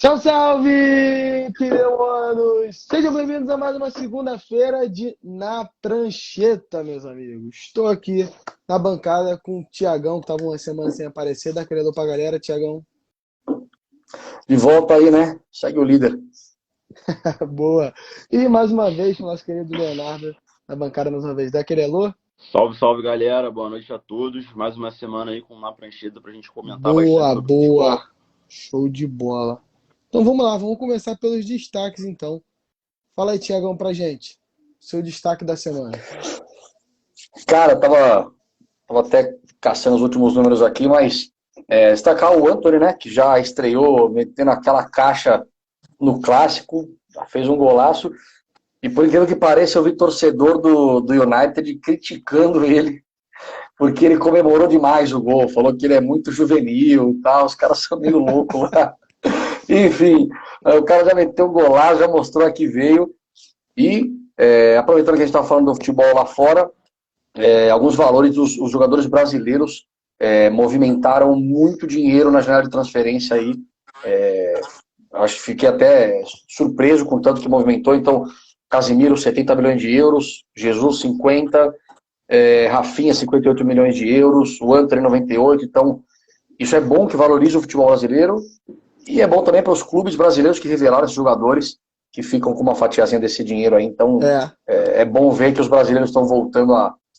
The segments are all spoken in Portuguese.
Salve, salve, pireuanos! Sejam bem-vindos a mais uma segunda-feira de Na Prancheta, meus amigos. Estou aqui na bancada com o Tiagão, que estava uma semana sem aparecer. Dá aquele alô pra galera, Tiagão. De volta aí, né? Segue o líder. Boa! E mais uma vez, o nosso querido Leonardo na bancada, mais uma vez. Dá aquele alô? Salve, salve, galera. Boa noite a todos. Mais uma semana aí com uma prancheta pra gente comentar bastante Boa, sobre futebol. boa! Show de bola! Então vamos lá, vamos começar pelos destaques, então. Fala aí, Tiagão, pra gente. Seu destaque da semana. Cara, tava até caçando os últimos números aqui, mas destacar o Antony, né? Que já estreou metendo aquela caixa no clássico, já fez um golaço. E por incrível que pareça, eu vi torcedor do United criticando ele, porque ele comemorou demais o gol, falou que ele é muito juvenil e tal, os caras são meio loucos lá. Enfim, o cara já meteu um golaço, já mostrou a que veio. E, aproveitando que a gente está falando do futebol lá fora, alguns valores dos os jogadores brasileiros movimentaram muito dinheiro na janela de transferência aí. Acho que fiquei até surpreso com o tanto que movimentou. Então, Casimiro, 70 milhões de euros, Jesus, 50, Rafinha, 58 milhões de euros, o Antony, 98. Então, isso é bom que valoriza o futebol brasileiro e é bom também para os clubes brasileiros que revelaram esses jogadores que ficam com uma fatiazinha desse dinheiro aí. Então, É, é bom ver que os brasileiros estão voltando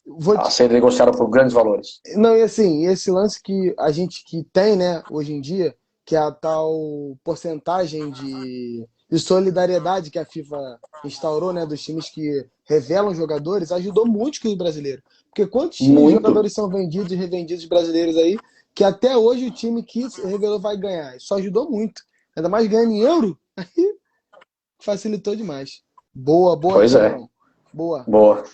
vou a te, ser negociados por grandes valores. Não, e assim, esse lance que a gente que tem, né, hoje em dia, que é a tal porcentagem de solidariedade que a FIFA instaurou, né, dos times que revelam jogadores, ajudou muito os clubes brasileiros. Porque quantos times de Muito. jogadores são vendidos e revendidos brasileiros aí, que até hoje o time que se revelou vai ganhar. Isso ajudou muito. Ainda mais ganhando em euro, aí facilitou demais. Boa, boa, Pois é. Tiagão. Boa. Boa.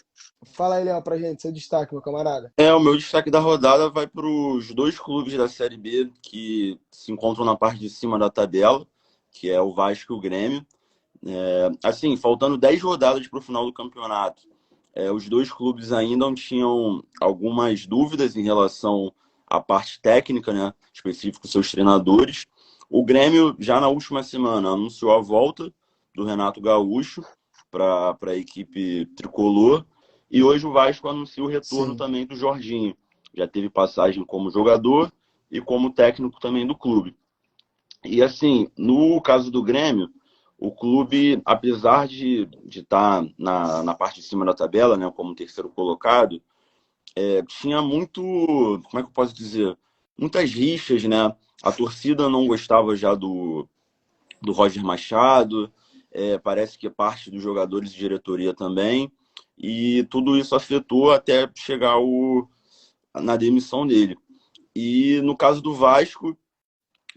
Fala aí, Léo, pra gente, seu destaque, meu camarada. O meu destaque da rodada vai para os dois clubes da Série B que se encontram na parte de cima da tabela, que é o Vasco e o Grêmio. Assim, faltando 10 rodadas para o final do campeonato, os dois clubes ainda tinham algumas dúvidas em relação à parte técnica, né, específico seus treinadores. O Grêmio, já na última semana, anunciou a volta do Renato Gaúcho para a equipe tricolor. E hoje o Vasco anuncia o retorno Sim. também do Jorginho. Já teve passagem como jogador e como técnico também do clube. E assim, no caso do Grêmio, o clube, apesar de estar na parte de cima da tabela, né, como terceiro colocado, tinha muito, como é que eu posso dizer? Muitas rixas, né? A torcida não gostava já do Roger Machado, parece que parte dos jogadores e diretoria também, e tudo isso afetou até chegar na demissão dele. E no caso do Vasco,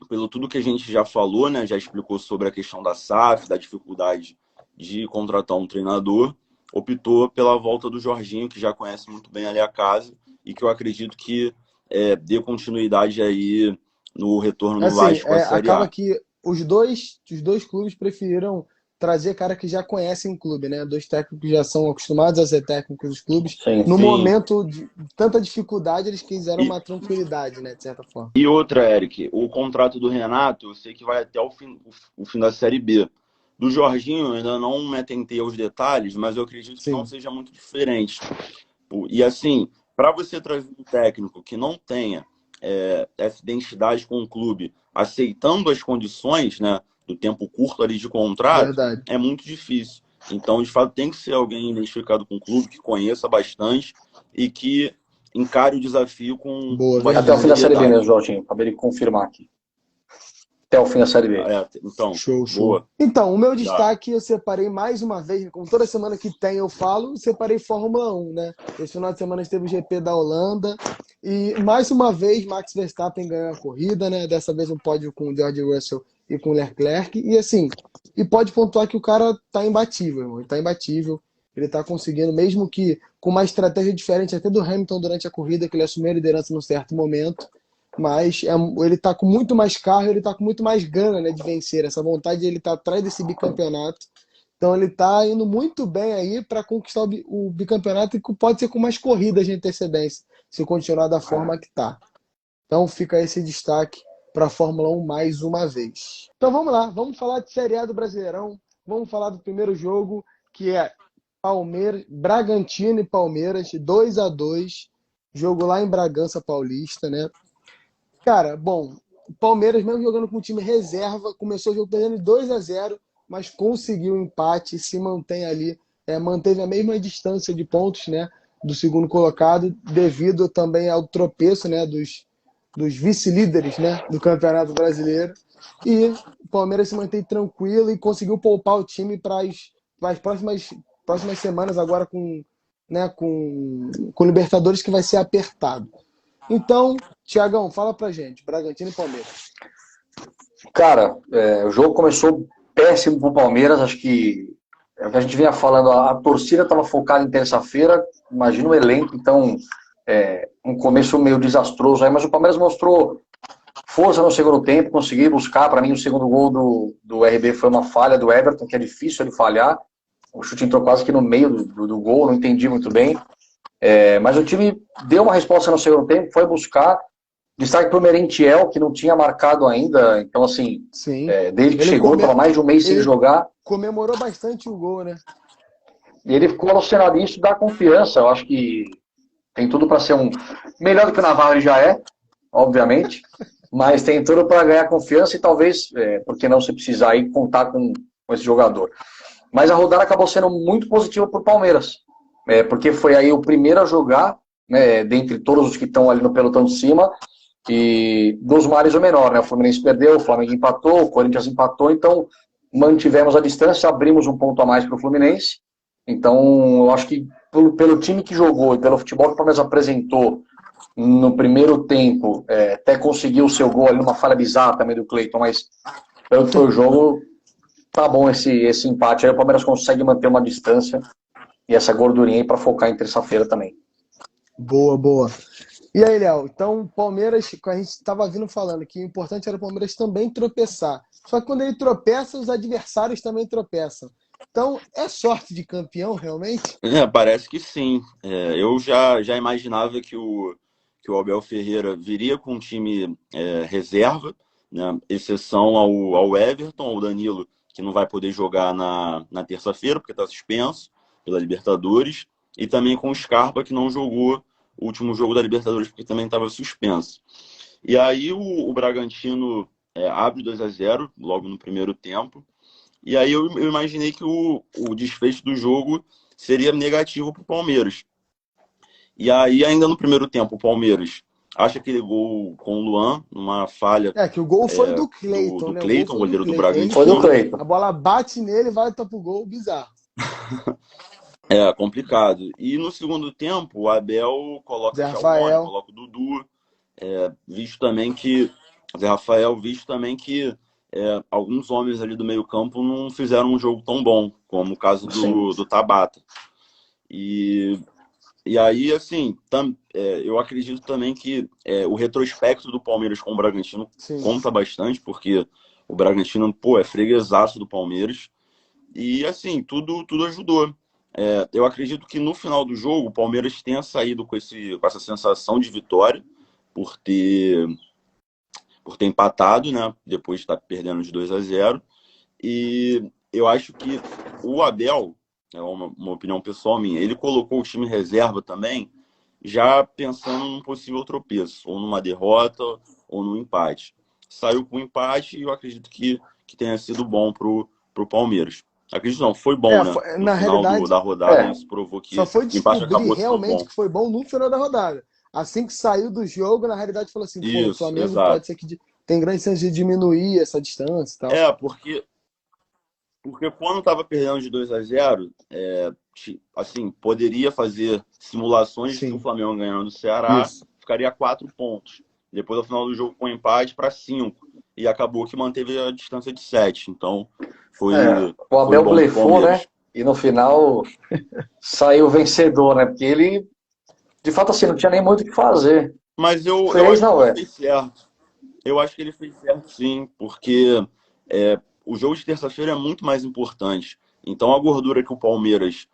pelo tudo que a gente já falou, né, já explicou sobre a questão da SAF, da dificuldade de contratar um treinador, optou pela volta do Jorginho, que já conhece muito bem ali a casa, e que eu acredito que dê continuidade aí no retorno do Assim, Vasco à Série acaba A. que os dois clubes preferiram trazer cara que já conhecem o clube, né? Dois técnicos que já são acostumados a ser técnicos dos clubes. Sim. No Sim. momento de tanta dificuldade, eles quiseram E, uma tranquilidade, né? De certa forma. E outra, Eric, o contrato do Renato, eu sei que vai até o fim da Série B. Do Jorginho, eu ainda não me atentei aos detalhes, mas eu acredito que não Sim. seja muito diferente. E assim, para você trazer um técnico que não tenha essa identidade com o clube, aceitando as condições, né, do tempo curto ali de contrato, Verdade. é muito difícil. Então, de fato, tem que ser alguém identificado com o clube, que conheça bastante e que encare o desafio Boa, com Até o bastante fim da verdade. Série B mesmo, seriedade. Jorginho. Acabei de confirmar aqui. Até o fim da Série B. Então, Show, show. boa. Então, o meu Já. destaque eu separei mais uma vez, como toda semana que tem eu falo, separei Fórmula 1, né? Esse final de semana teve o GP da Holanda e mais uma vez Max Verstappen ganhou a corrida, né? Dessa vez um pódio com o George Russell e com o Leclerc e assim, e pode pontuar que o cara tá imbatível, irmão. Ele tá imbatível. Ele tá conseguindo, mesmo que com uma estratégia diferente até do Hamilton durante a corrida, que ele assumiu a liderança num certo momento. Mas ele tá com muito mais carro, ele tá com muito mais gana, né, de vencer. Essa vontade de ele tá atrás desse bicampeonato. Então ele tá indo muito bem aí para conquistar o bicampeonato e pode ser com mais corridas de antecedência, se continuar da forma que tá. Então fica esse destaque para a Fórmula 1 mais uma vez. Então vamos lá, vamos falar de Série A do Brasileirão, vamos falar do primeiro jogo, que é Bragantino e Palmeiras, 2-2, jogo lá em Bragança Paulista, né? Cara, bom, o Palmeiras, mesmo jogando com o time reserva, começou o jogo perdendo 2-0, mas conseguiu o empate, se mantém ali, manteve a mesma distância de pontos, né, do segundo colocado, devido também ao tropeço, né, dos vice-líderes, né, do Campeonato Brasileiro. E o Palmeiras se mantém tranquilo e conseguiu poupar o time para as próximas semanas, agora com Libertadores, que vai ser apertado. Então, Thiagão, fala pra gente, Bragantino e Palmeiras. Cara, o jogo começou péssimo pro Palmeiras, acho que é o que a gente vinha falando, a torcida estava focada em terça-feira, imagina o elenco, então um começo meio desastroso aí, mas o Palmeiras mostrou força no segundo tempo, conseguiu buscar. Para mim o segundo gol do RB foi uma falha do Everton, que é difícil ele falhar, o chute entrou quase que no meio do gol, não entendi muito bem, mas o time deu uma resposta no segundo tempo, foi buscar. Destaque para o Merentiel, que não tinha marcado ainda, então assim, desde que chegou, estava mais de um mês sem jogar. Comemorou bastante o gol, né? E ele ficou alucinado, e isso dá confiança. Eu acho que tem tudo para ser melhor do que o Navarro ele já é, obviamente, mas tem tudo para ganhar confiança e talvez, porque não se precisar aí contar com esse jogador. Mas a rodada acabou sendo muito positiva para o Palmeiras, porque foi aí o primeiro a jogar, né, dentre todos os que estão ali no pelotão de cima, e dos males o menor, né? O Fluminense perdeu, o Flamengo empatou, o Corinthians empatou, então mantivemos a distância, abrimos um ponto a mais para o Fluminense. Então, eu acho que pelo time que jogou e pelo futebol que o Palmeiras apresentou no primeiro tempo, até conseguiu o seu gol ali numa falha bizarra também do Cleiton, mas pelo que foi o jogo, tá bom esse empate. Aí o Palmeiras consegue manter uma distância e essa gordurinha aí para focar em terça-feira também. Boa, boa. E aí, Léo, então o Palmeiras, a gente estava vindo falando que o importante era o Palmeiras também tropeçar. Só que quando ele tropeça, os adversários também tropeçam. Então, é sorte de campeão, realmente? Parece que sim. Eu já imaginava que o Abel Ferreira viria com um time reserva, né? Exceção ao Everton, ao Danilo, que não vai poder jogar na terça-feira, porque está suspenso pela Libertadores, e também com o Scarpa, que não jogou o último jogo da Libertadores, porque também estava suspenso. E aí o Bragantino abre 2-0 logo no primeiro tempo. E aí eu imaginei que o desfecho do jogo seria negativo para o Palmeiras. E aí, ainda no primeiro tempo, o Palmeiras acha aquele gol com o Luan, numa falha. Que o gol foi do Cleiton, do né? Cleiton, o goleiro do Bragantino. Foi do Cleiton. A bola bate nele e vai para o gol, bizarro. Complicado. E no segundo tempo, o Abel coloca Zé o Chalmone, Rafael. coloca o Dudu, visto também que Zé Rafael, alguns homens ali do meio campo não fizeram um jogo tão bom, como o caso do Tabata. E aí, assim, eu acredito também que o retrospecto do Palmeiras com o Bragantino conta bastante, porque o Bragantino, é freguesaço do Palmeiras. E, assim, tudo ajudou. Eu acredito que no final do jogo o Palmeiras tenha saído com essa sensação de vitória por ter empatado, né? Depois de estar perdendo de 2-0. E eu acho que o Abel, é uma opinião pessoal minha, ele colocou o time reserva também, já pensando num possível tropeço, ou numa derrota, ou num empate. Saiu com um empate e eu acredito que tenha sido bom pro Palmeiras. Acredito não, foi bom, né? Na final realidade, da rodada, isso provou que só foi o empate descobrir acabou realmente que foi bom no final da rodada. Assim que saiu do jogo, na realidade falou assim, o Flamengo exato. pode ser que tem grande chance de diminuir essa distância e tal. Porque quando estava perdendo de 2-0, assim, poderia fazer simulações de que o Flamengo ganhando do Ceará ficaria a 4 pontos. Depois, ao final do jogo, com empate para 5. E acabou que manteve a distância de 7. Então, foi o Abel blefou, né? E no final saiu vencedor, né? Porque ele, de fato, assim, não tinha nem muito o que fazer. Mas eu acho que ele fez certo. Eu acho que ele fez certo, sim, porque o jogo de terça-feira é muito mais importante. Então, a gordura que o Palmeiras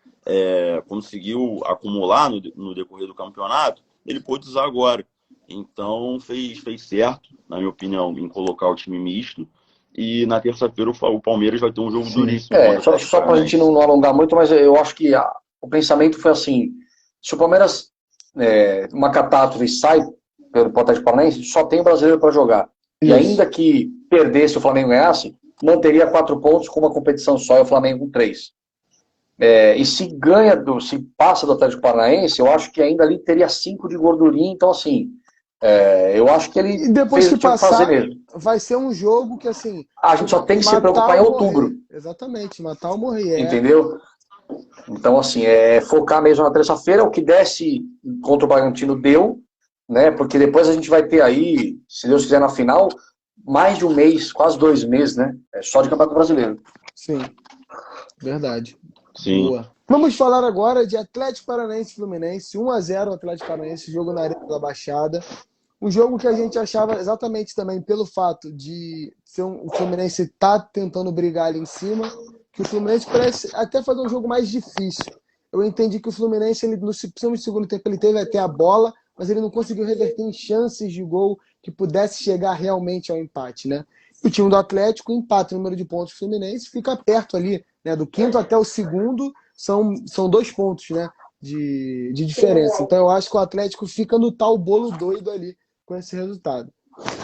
conseguiu acumular no decorrer do campeonato, ele pôde usar agora. Então fez certo, na minha opinião, em colocar o time misto. E na terça-feira o Palmeiras vai ter um jogo duríssimo contra o Atlético Só para a gente Paranaense. não alongar muito, mas eu acho que o pensamento foi assim: se o Palmeiras, uma catástrofe, sai pelo Atlético Paranaense, só tem o brasileiro para jogar. Isso. E ainda que perdesse o Flamengo ganhasse, manteria 4 pontos com uma competição só e o Flamengo com 3. E se se passa do Atlético Paranaense, eu acho que ainda ali teria 5 de gordurinha, então assim, eu acho que ele E depois fez o que que tinha que fazer passar, mesmo. vai ser um jogo que, assim, A gente só tem que se matar preocupar em ou outubro. morrer. Exatamente, matar ou morrer. Entendeu? Então, assim, focar mesmo na terça-feira, o que desce contra o Bragantino deu, né? Porque depois a gente vai ter aí, se Deus quiser, na final, mais de um mês, quase 2 meses, né? Só de Campeonato Brasileiro. Sim, verdade. Sim. Boa. Vamos falar agora de Atlético Paranaense e Fluminense. 1-0 Atlético Paranaense, jogo na Arena da Baixada. Um jogo que a gente achava exatamente também pelo fato de ser o Fluminense estar tentando brigar ali em cima, que o Fluminense parece até fazer um jogo mais difícil. Eu entendi que o Fluminense, no segundo tempo, ele teve até a bola, mas ele não conseguiu reverter em chances de gol que pudesse chegar realmente ao empate, né? O time do Atlético empata o número de pontos do Fluminense, fica perto ali, né? Do quinto até o segundo, são 2 pontos, né? De diferença. Então eu acho que o Atlético fica no tal bolo doido ali com esse resultado.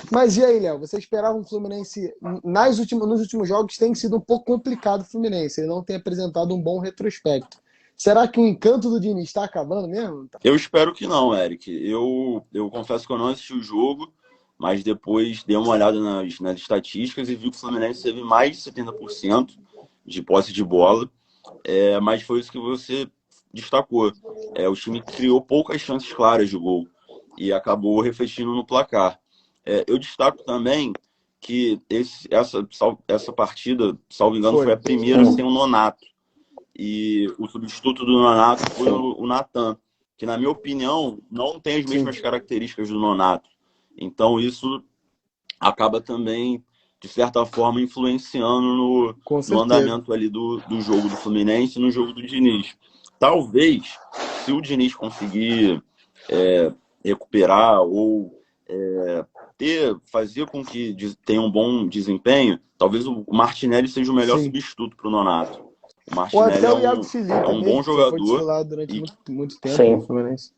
Mas e aí, Léo? Você esperava um Fluminense... Nos últimos jogos tem sido um pouco complicado o Fluminense. Ele não tem apresentado um bom retrospecto. Será que o encanto do Diniz está acabando mesmo? Eu espero que não, Eric. Eu confesso que eu não assisti o jogo, mas depois dei uma olhada nas estatísticas e vi que o Fluminense teve mais de 70% de posse de bola. Mas foi isso que você destacou. O time criou poucas chances claras de gol e acabou refletindo no placar. Eu destaco também que essa partida, salvo engano, foi a primeira sem o Nonato. E o substituto do Nonato foi o Natan, que, na minha opinião, não tem as mesmas características do Nonato. Então, isso acaba também, de certa forma, influenciando no andamento ali do jogo do Fluminense e no jogo do Diniz. Talvez, se o Diniz conseguir recuperar ou fazer com que tenha um bom desempenho, talvez o Martinelli seja o melhor substituto para o Nonato. O Martinelli o Iago Felipe é um bom jogador. Foi titular durante muito tempo no Fluminense.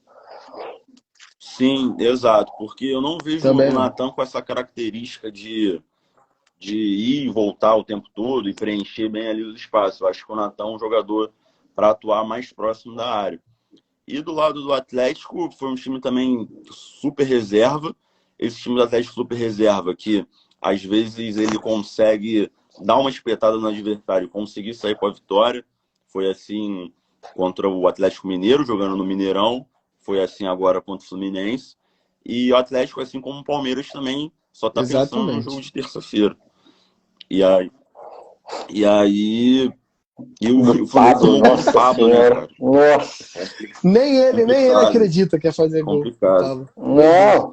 Sim, exato. Porque eu não vejo o Natan com essa característica de ir e voltar o tempo todo e preencher bem ali os espaços. Eu acho que o Natan é um jogador para atuar mais próximo da área. E do lado do Atlético, foi um time também super reserva. Esse time do Atlético super reserva, que às vezes ele consegue dar uma espetada no adversário, conseguir sair com a vitória. Foi assim contra o Atlético Mineiro, jogando no Mineirão. Foi assim agora contra o Fluminense. E o Atlético, assim como o Palmeiras, também só está pensando no jogo de terça-feira. E o Fluminense tomou um gol do Pablo, né, cara? Nossa. Nem ele acredita que ia fazer gol. Complicado. Não.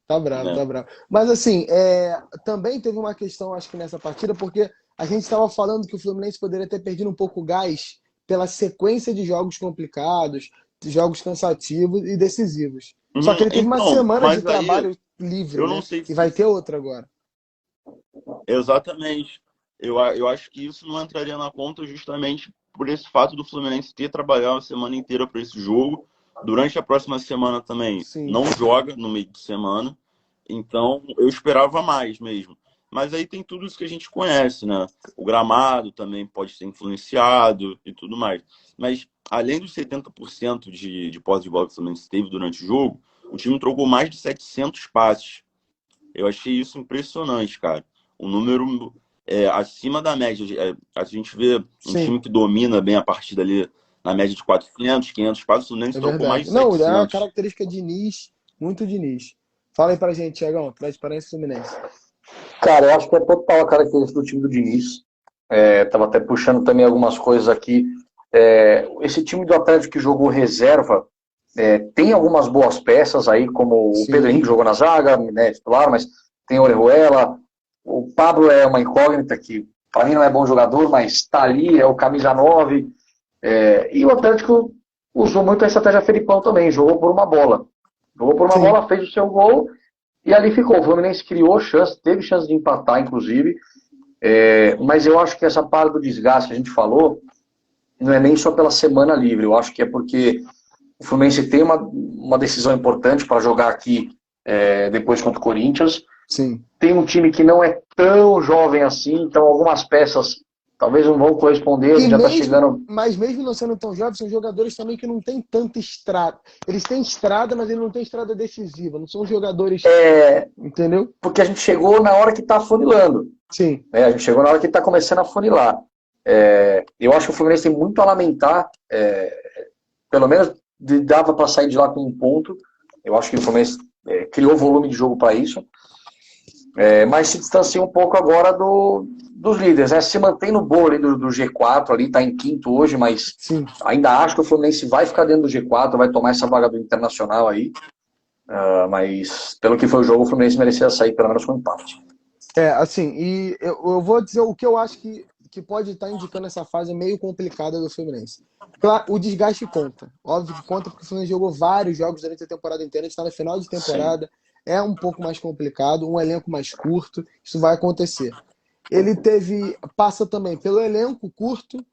Tá bravo, tá bravo. Mas assim, também teve uma questão, acho que nessa partida, porque a gente estava falando que o Fluminense poderia ter perdido um pouco o gás pela sequência de jogos complicados, de jogos cansativos e decisivos. Só que ele teve uma semana de trabalho livre, eu não sei e vai ter outra agora. Exatamente. Eu acho que isso não entraria na conta justamente por esse fato do Fluminense ter trabalhado a semana inteira para esse jogo. Durante a próxima semana também não joga no meio de semana. Então, eu esperava mais mesmo. Mas aí tem tudo isso que a gente conhece, né? O gramado também pode ser influenciado e tudo mais. Mas, além dos 70% de posse de bola que o Fluminense teve durante o jogo, o time trocou mais de 700 passes. Eu achei isso impressionante, cara. Um número acima da média. A gente vê um time que domina bem a partida ali na média de 400, 500 passes, o Fluminense trocou mais de 700. Não, é uma característica Diniz, muito Diniz. Fala aí pra gente, Thiagão, Atlético Paranaense e Fluminense. Cara, eu acho que é total a característica do time do Diniz. Tava até puxando também algumas coisas aqui. Esse time do Atlético que jogou reserva tem algumas boas peças aí, como o Pedro Henrique jogou na zaga, né, titular, mas tem o Orejuela. O Pablo é uma incógnita que, para mim, não é bom jogador, mas está ali, é o camisa 9. E o Atlético usou muito a estratégia Felipão também, jogou por uma bola. Jogou por uma Sim. bola, fez o seu gol e ali ficou. O Fluminense criou chance, teve chance de empatar, inclusive. Mas eu acho que essa parte do desgaste que a gente falou não é nem só pela semana livre. Eu acho que é porque o Fluminense tem uma decisão importante para jogar aqui depois contra o Corinthians. Sim. Tem um time que não é tão jovem assim, então algumas peças talvez não vão corresponder. A gente já está chegando. Mas mesmo não sendo tão jovens, são jogadores também que não têm tanta estrada. Eles têm estrada, mas eles não têm estrada decisiva. Não são jogadores. Entendeu? Porque a gente chegou na hora que está afunilando. Sim. A gente chegou na hora que está começando a afunilar. Eu acho que o Fluminense tem muito a lamentar. Pelo menos dava para sair de lá com um ponto. Eu acho que o Fluminense criou volume de jogo para isso. Mas se distancia um pouco agora dos líderes, né? Se mantém no bolo ali do G4, ali está em quinto hoje, mas Sim. Ainda acho que o Fluminense vai ficar dentro do G4, vai tomar essa vaga do Internacional aí. Mas pelo que foi o jogo, o Fluminense merecia sair pelo menos com um empate. Assim, e eu vou dizer o que eu acho que pode estar indicando essa fase meio complicada do Fluminense. Claro, o desgaste conta. Óbvio que conta porque o Fluminense jogou vários jogos durante a temporada inteira, a gente está no final de temporada. Sim. É um pouco mais complicado, um elenco mais curto, isso vai acontecer. Ele passa também pelo elenco curto,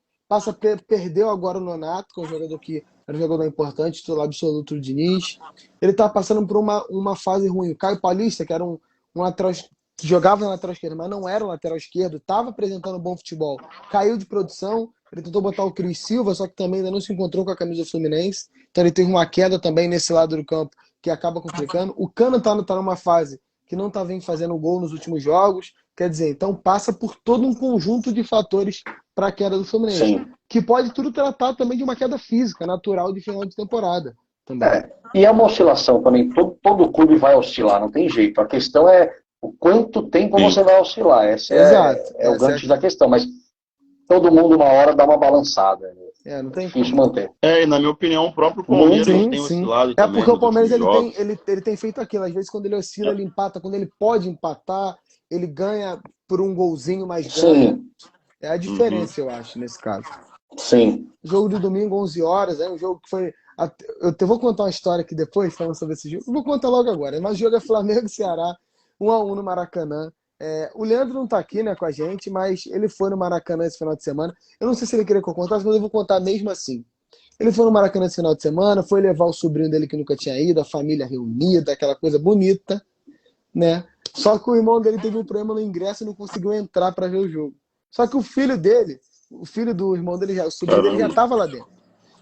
perdeu agora o Nonato, que é um jogador que era um jogador importante, titular absoluto do Diniz. Ele está passando por uma fase ruim. O Caio Paulista, que era um lateral que jogava na lateral esquerda, mas não era um lateral esquerdo, estava apresentando bom futebol, caiu de produção. Ele tentou botar o Cris Silva, só que também ainda não se encontrou com a camisa do Fluminense. Então ele teve uma queda também nesse lado do campo, que acaba complicando. O Cano tá numa fase que não tá vendo fazendo gol nos últimos jogos. Quer dizer, então passa por todo um conjunto de fatores para a queda do Fluminense. Sim. Que pode tudo tratar também de uma queda física, natural de final de temporada. Também. E é uma oscilação também. Todo clube vai oscilar, não tem jeito. A questão é o quanto tempo você vai oscilar. Esse é o gancho da questão. Mas todo mundo uma hora dá uma balançada. Não tem difícil manter. E na minha opinião, o próprio Palmeiras tem oscilado também. Porque o Palmeiras ele tem feito aquilo. Às vezes, quando ele oscila, ele empata. Quando ele pode empatar, ele ganha por um golzinho, mas ganha. É a diferença, eu acho, nesse caso. Sim. Jogo de domingo, 11 horas. Um jogo que foi... Eu vou contar uma história aqui depois, falando sobre esse jogo. Eu vou contar logo agora. Mas o jogo é Flamengo e Ceará, 1-1 no Maracanã. O Leandro não tá aqui, né, com a gente, mas ele foi no Maracanã esse final de semana. Eu não sei se ele queria que eu contasse, mas eu vou contar mesmo assim. Ele foi no Maracanã esse final de semana, foi levar o sobrinho dele que nunca tinha ido, a família reunida, aquela coisa bonita, né? Só que o irmão dele teve um problema no ingresso e não conseguiu entrar para ver o jogo. Só que o filho do irmão dele, o sobrinho dele já estava lá dentro.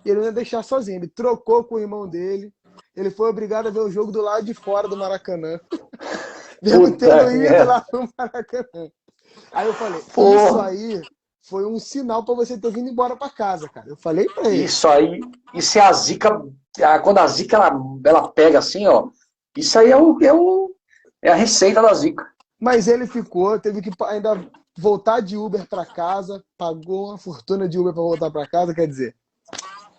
E ele não ia deixar sozinho, ele trocou com o irmão dele, ele foi obrigado a ver o jogo do lado de fora do Maracanã. Mesmo tendo ido lá no Maracanã. Aí eu falei, isso aí foi um sinal pra você ter vindo embora pra casa, cara. Eu falei pra ele. Isso é a zica. Quando a zica ela pega assim, ó. Isso aí é a receita da zica. Mas ele teve que ainda voltar de Uber pra casa, pagou uma fortuna de Uber pra voltar pra casa, quer dizer.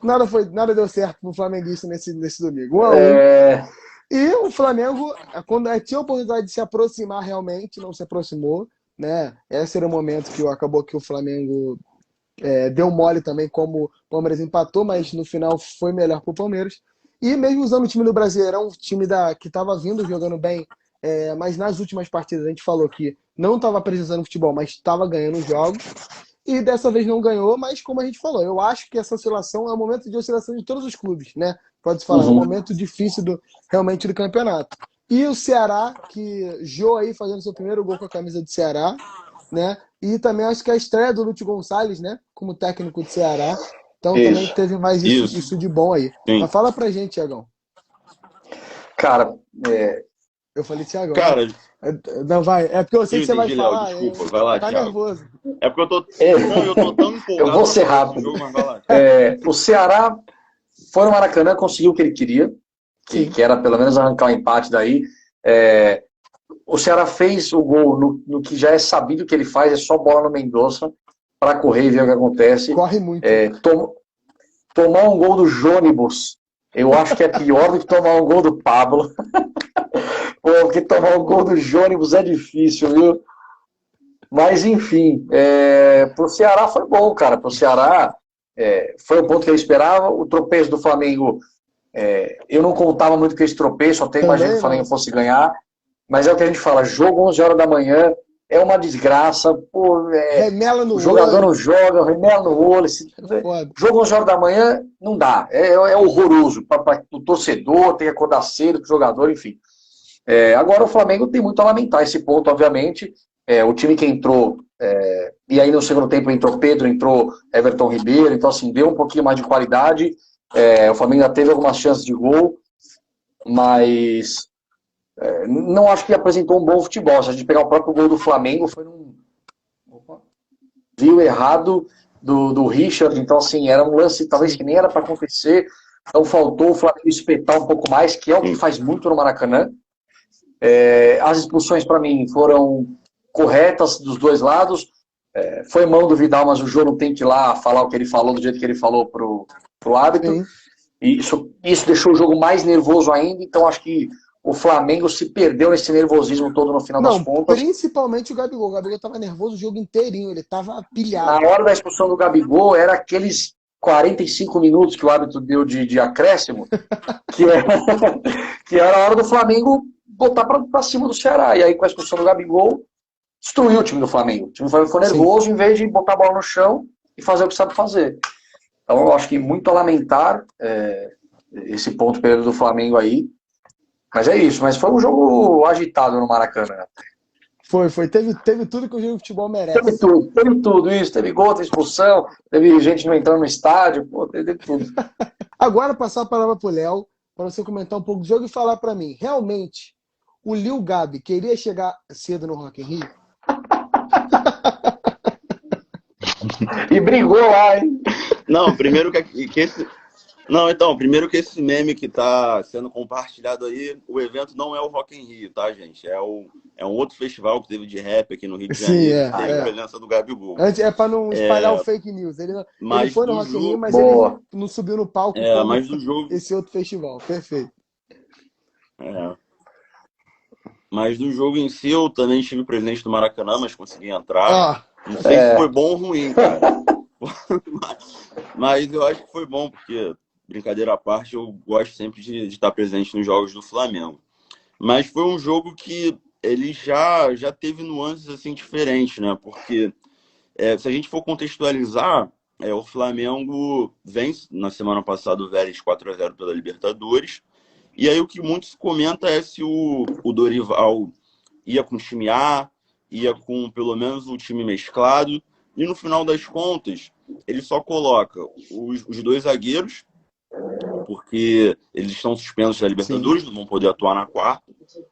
Nada deu certo pro flamenguista nesse domingo. 1-1. E o Flamengo, quando tinha a oportunidade de se aproximar realmente, não se aproximou, né? Esse era o momento que acabou que o Flamengo deu mole também, como o Palmeiras empatou, mas no final foi melhor para o Palmeiras. E mesmo usando o time do Brasileirão, um time que estava vindo jogando bem, mas nas últimas partidas a gente falou que não estava apresentando futebol, mas estava ganhando os jogos. E dessa vez não ganhou, mas como a gente falou, eu acho que essa oscilação é um momento de oscilação de todos os clubes, né? Pode-se falar, é um momento difícil realmente do campeonato. E o Ceará, que Jô aí fazendo seu primeiro gol com a camisa do Ceará, né? E também acho que a estreia do Lúcio Gonçalves, né? Como técnico do Ceará. Então também teve mais isso de bom aí. Sim. Mas fala pra gente, Thiagão. Cara, eu falei Thiagão. Cara, não, vai. É porque eu sei que você vai falar. Desculpa, vai lá, tá Thiago. Nervoso. É porque eu tô tão empolgado. Eu vou ser rápido. Jogo, mas vai lá. O Ceará foi no Maracanã, conseguiu o que ele queria, que era pelo menos arrancar o empate daí. O Ceará fez o gol no que já é sabido que ele faz, é só bola no Mendonça para correr e ver o que acontece. Corre muito. Tomar um gol do Jônibus, eu acho que é pior do que tomar um gol do Pablo. Porque tomar um gol do Jônibus é difícil, viu? Mas, enfim, pro Ceará foi bom, cara. Pro Ceará foi o ponto que ele esperava. O tropeço do Flamengo Eu não contava muito com esse tropeço, até imaginei que o Flamengo não. fosse ganhar. Mas é o que a gente fala, jogo 11 horas da manhã é uma desgraça. Pô, Remela o no jogador não olho. joga, remela no olho. Foda. Jogo 11 horas da manhã não dá. É horroroso. Para o torcedor, tem que acordar cedo para o jogador, enfim. Agora o Flamengo tem muito a lamentar esse ponto, obviamente. O time que entrou, e aí no segundo tempo entrou Pedro, entrou Everton Ribeiro, então assim, deu um pouquinho mais de qualidade. O Flamengo ainda teve algumas chances de gol, mas não acho que apresentou um bom futebol. Se a gente pegar o próprio gol do Flamengo, foi num viu errado do Richard, então assim, era um lance talvez que nem era para acontecer. Então faltou o Flamengo espetar um pouco mais, que é o que faz muito no Maracanã. As expulsões, para mim, foram corretas dos dois lados. Foi mão do Vidal, mas o Jô não tem que ir lá falar o que ele falou, do jeito que ele falou pro árbitro. Sim. E isso deixou o jogo mais nervoso ainda. Então, acho que o Flamengo se perdeu nesse nervosismo todo no final das Não, contas. principalmente o Gabigol. O Gabigol tava nervoso o jogo inteirinho, ele tava pilhado. Na hora da expulsão do Gabigol, era aqueles 45 minutos que o árbitro deu de acréscimo, que era a hora do Flamengo botar para cima do Ceará. E aí, com a expulsão do Gabigol, destruiu o time do Flamengo. O time do Flamengo ficou nervoso, em vez de botar a bola no chão e fazer o que sabe fazer. Então, eu acho que muito a lamentar esse ponto perdido do Flamengo aí. Mas é isso. Mas foi um jogo agitado no Maracanã. Foi. Teve tudo que o jogo de futebol merece. Teve tudo isso. Teve gol, teve expulsão, teve gente não entrando no estádio, teve tudo. Agora, passar a palavra pro Léo, para você comentar um pouco do jogo e falar para mim, realmente, o Lil Gabi queria chegar cedo no Rock in Rio? E brigou lá, hein? Não, primeiro que esse. Não, então, primeiro que esse meme que tá sendo compartilhado aí, o evento não é o Rock in Rio, tá, gente? É um outro festival que teve de rap aqui no Rio de Janeiro, que teve a presença do Gabigol. Antes, para não espalhar o fake news. Ele foi no Rock in Rio, mas Boa. ele não subiu no palco mas do jogo. esse outro festival. Perfeito. Mas do jogo em si, eu também estive presente no Maracanã, mas consegui entrar. Não sei se foi bom ou ruim, cara. Mas eu acho que foi bom, porque, brincadeira à parte, eu gosto sempre de estar presente nos jogos do Flamengo. Mas foi um jogo que ele já teve nuances assim diferentes, né? Porque se a gente for contextualizar, o Flamengo vence na semana passada o Vélez 4-0 pela Libertadores. E aí o que muito se comenta é se o Dorival ia com o time A, ia com pelo menos o time mesclado. E no final das contas, ele só coloca os dois zagueiros, porque eles estão suspensos da Libertadores, não vão poder atuar na quarta.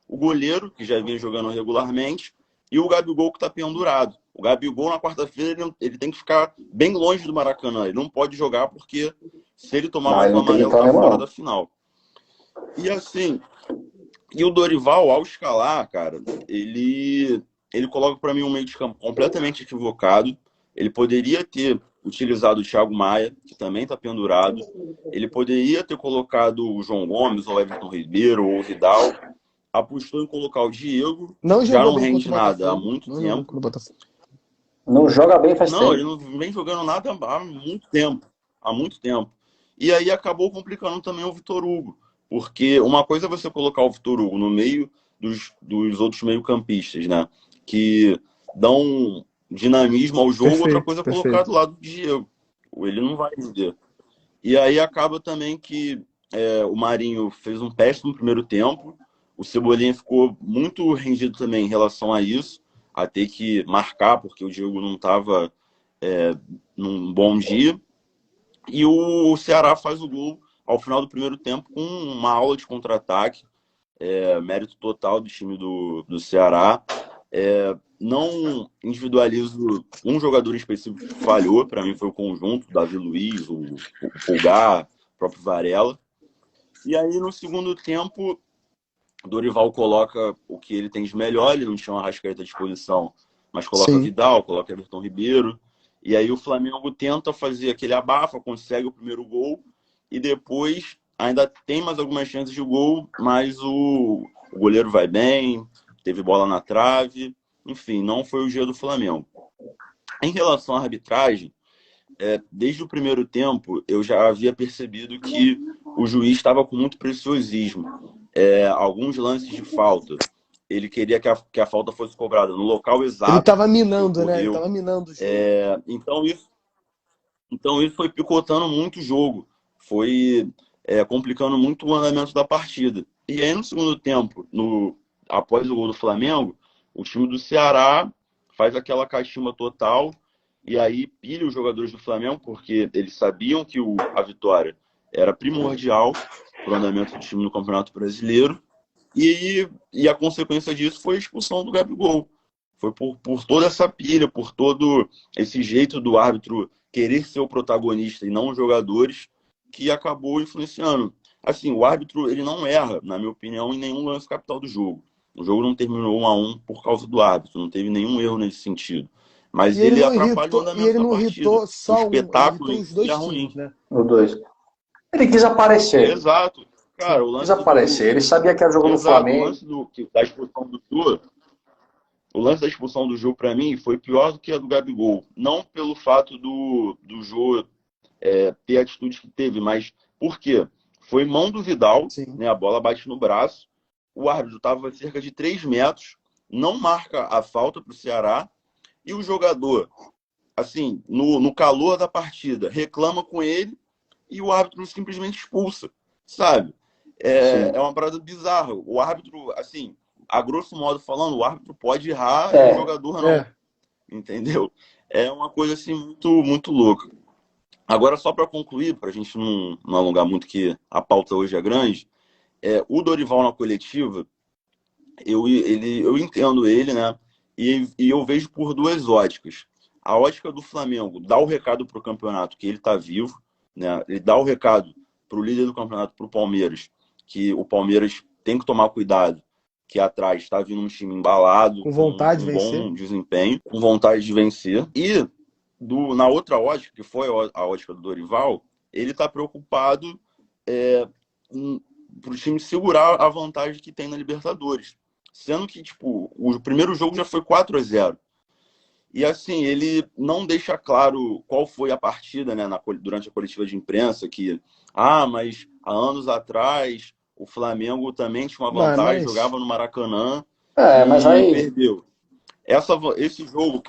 O goleiro, que já vinha jogando regularmente, e o Gabigol, que está pendurado. O Gabigol, na quarta-feira, ele tem que ficar bem longe do Maracanã. Ele não pode jogar, porque se ele tomar mais um amarelo, tá fora da final. E assim, o Dorival, ao escalar, cara, ele coloca para mim um meio de campo completamente equivocado. Ele poderia ter utilizado o Thiago Maia, que também está pendurado. Ele poderia ter colocado o João Gomes, ou o Everton Ribeiro, ou o Vidal. Apostou em colocar o Diego, já não rende nada há muito tempo. Não joga bem faz tempo. Não, ele não vem jogando nada há muito tempo. Há muito tempo. E aí acabou complicando também o Vitor Hugo. Porque uma coisa é você colocar o Vitor Hugo no meio dos outros meio-campistas, né? Que dão dinamismo ao jogo, outra coisa é colocar do lado do Diego. Ele não vai render. E aí acaba também que o Marinho fez um péssimo primeiro tempo. O Cebolinha ficou muito rendido também em relação a isso, a ter que marcar, porque o Diego não estava num bom dia. E o Ceará faz o gol ao final do primeiro tempo com uma aula de contra-ataque, mérito total do time do Ceará. Não individualizo um jogador em específico que falhou, para mim foi o conjunto, Davi Luiz, o Pulgar, o próprio Varela. E aí no segundo tempo, Dorival coloca o que ele tem de melhor, ele não tinha uma Arrascaeta à disposição, mas coloca Vidal, coloca Everton Ribeiro. E aí o Flamengo tenta fazer aquele abafa, consegue o primeiro gol, e depois ainda tem mais algumas chances de gol, mas o goleiro vai bem, teve bola na trave, enfim, não foi o dia do Flamengo. Em relação à arbitragem, desde o primeiro tempo eu já havia percebido que o juiz estava com muito preciosismo. Alguns lances de falta, ele queria que a falta fosse cobrada no local exato. Ele estava que minando, né? Ele ocorreu. estava minando o jogo. Então isso foi picotando muito o jogo. Foi complicando muito o andamento da partida. E aí no segundo tempo, após o gol do Flamengo, o time do Ceará faz aquela catimba total e aí pilha os jogadores do Flamengo, porque eles sabiam que a vitória era primordial para o andamento do time no Campeonato Brasileiro. E a consequência disso foi a expulsão do Gabigol. Foi por toda essa pilha, por todo esse jeito do árbitro querer ser o protagonista e não os jogadores, que acabou influenciando. Assim, o árbitro ele não erra, na minha opinião, em nenhum lance capital do jogo. O jogo não terminou 1-1 por causa do árbitro, não teve nenhum erro nesse sentido. Mas ele atrapalha o andamento da partida. O espetáculo ele irritou os dois é times, ruim. né? Os dois. Ele quis aparecer. Exato. Cara, o lance Quis aparecer. Ele sabia que era jogo do Flamengo. O lance da expulsão do Jô, o lance da expulsão do Jô, para mim, foi pior do que a do Gabigol. Não pelo fato do Jô ter a atitude que teve, mas por quê? Foi mão do Vidal, né? A bola bate no braço, o árbitro estava a cerca de 3 metros, não marca a falta para o Ceará, e o jogador, assim, no calor da partida, reclama com ele e o árbitro simplesmente expulsa, sabe? É uma parada bizarra. O árbitro, assim, a grosso modo falando, o árbitro pode errar e o jogador não. Entendeu? É uma coisa, assim, muito, muito louca. Agora, só para concluir, para a gente não alongar muito, que a pauta hoje é grande, o Dorival na coletiva, eu entendo ele, né? E eu vejo por duas óticas. A ótica do Flamengo dá o recado para o campeonato que ele está vivo, né? Ele dá o recado para o líder do campeonato, para o Palmeiras, que o Palmeiras tem que tomar cuidado, que atrás está vindo um time embalado, com vontade de vencer, bom desempenho, com vontade de vencer. E na outra ótica, que foi a ótica do Dorival, ele está preocupado para o time segurar a vantagem que tem na Libertadores. Sendo que, tipo, o primeiro jogo já foi 4-0. E, assim, ele não deixa claro qual foi a partida, né, durante a coletiva de imprensa, que, mas há anos atrás o Flamengo também tinha uma vantagem, jogava no Maracanã mas aí perdeu. Esse jogo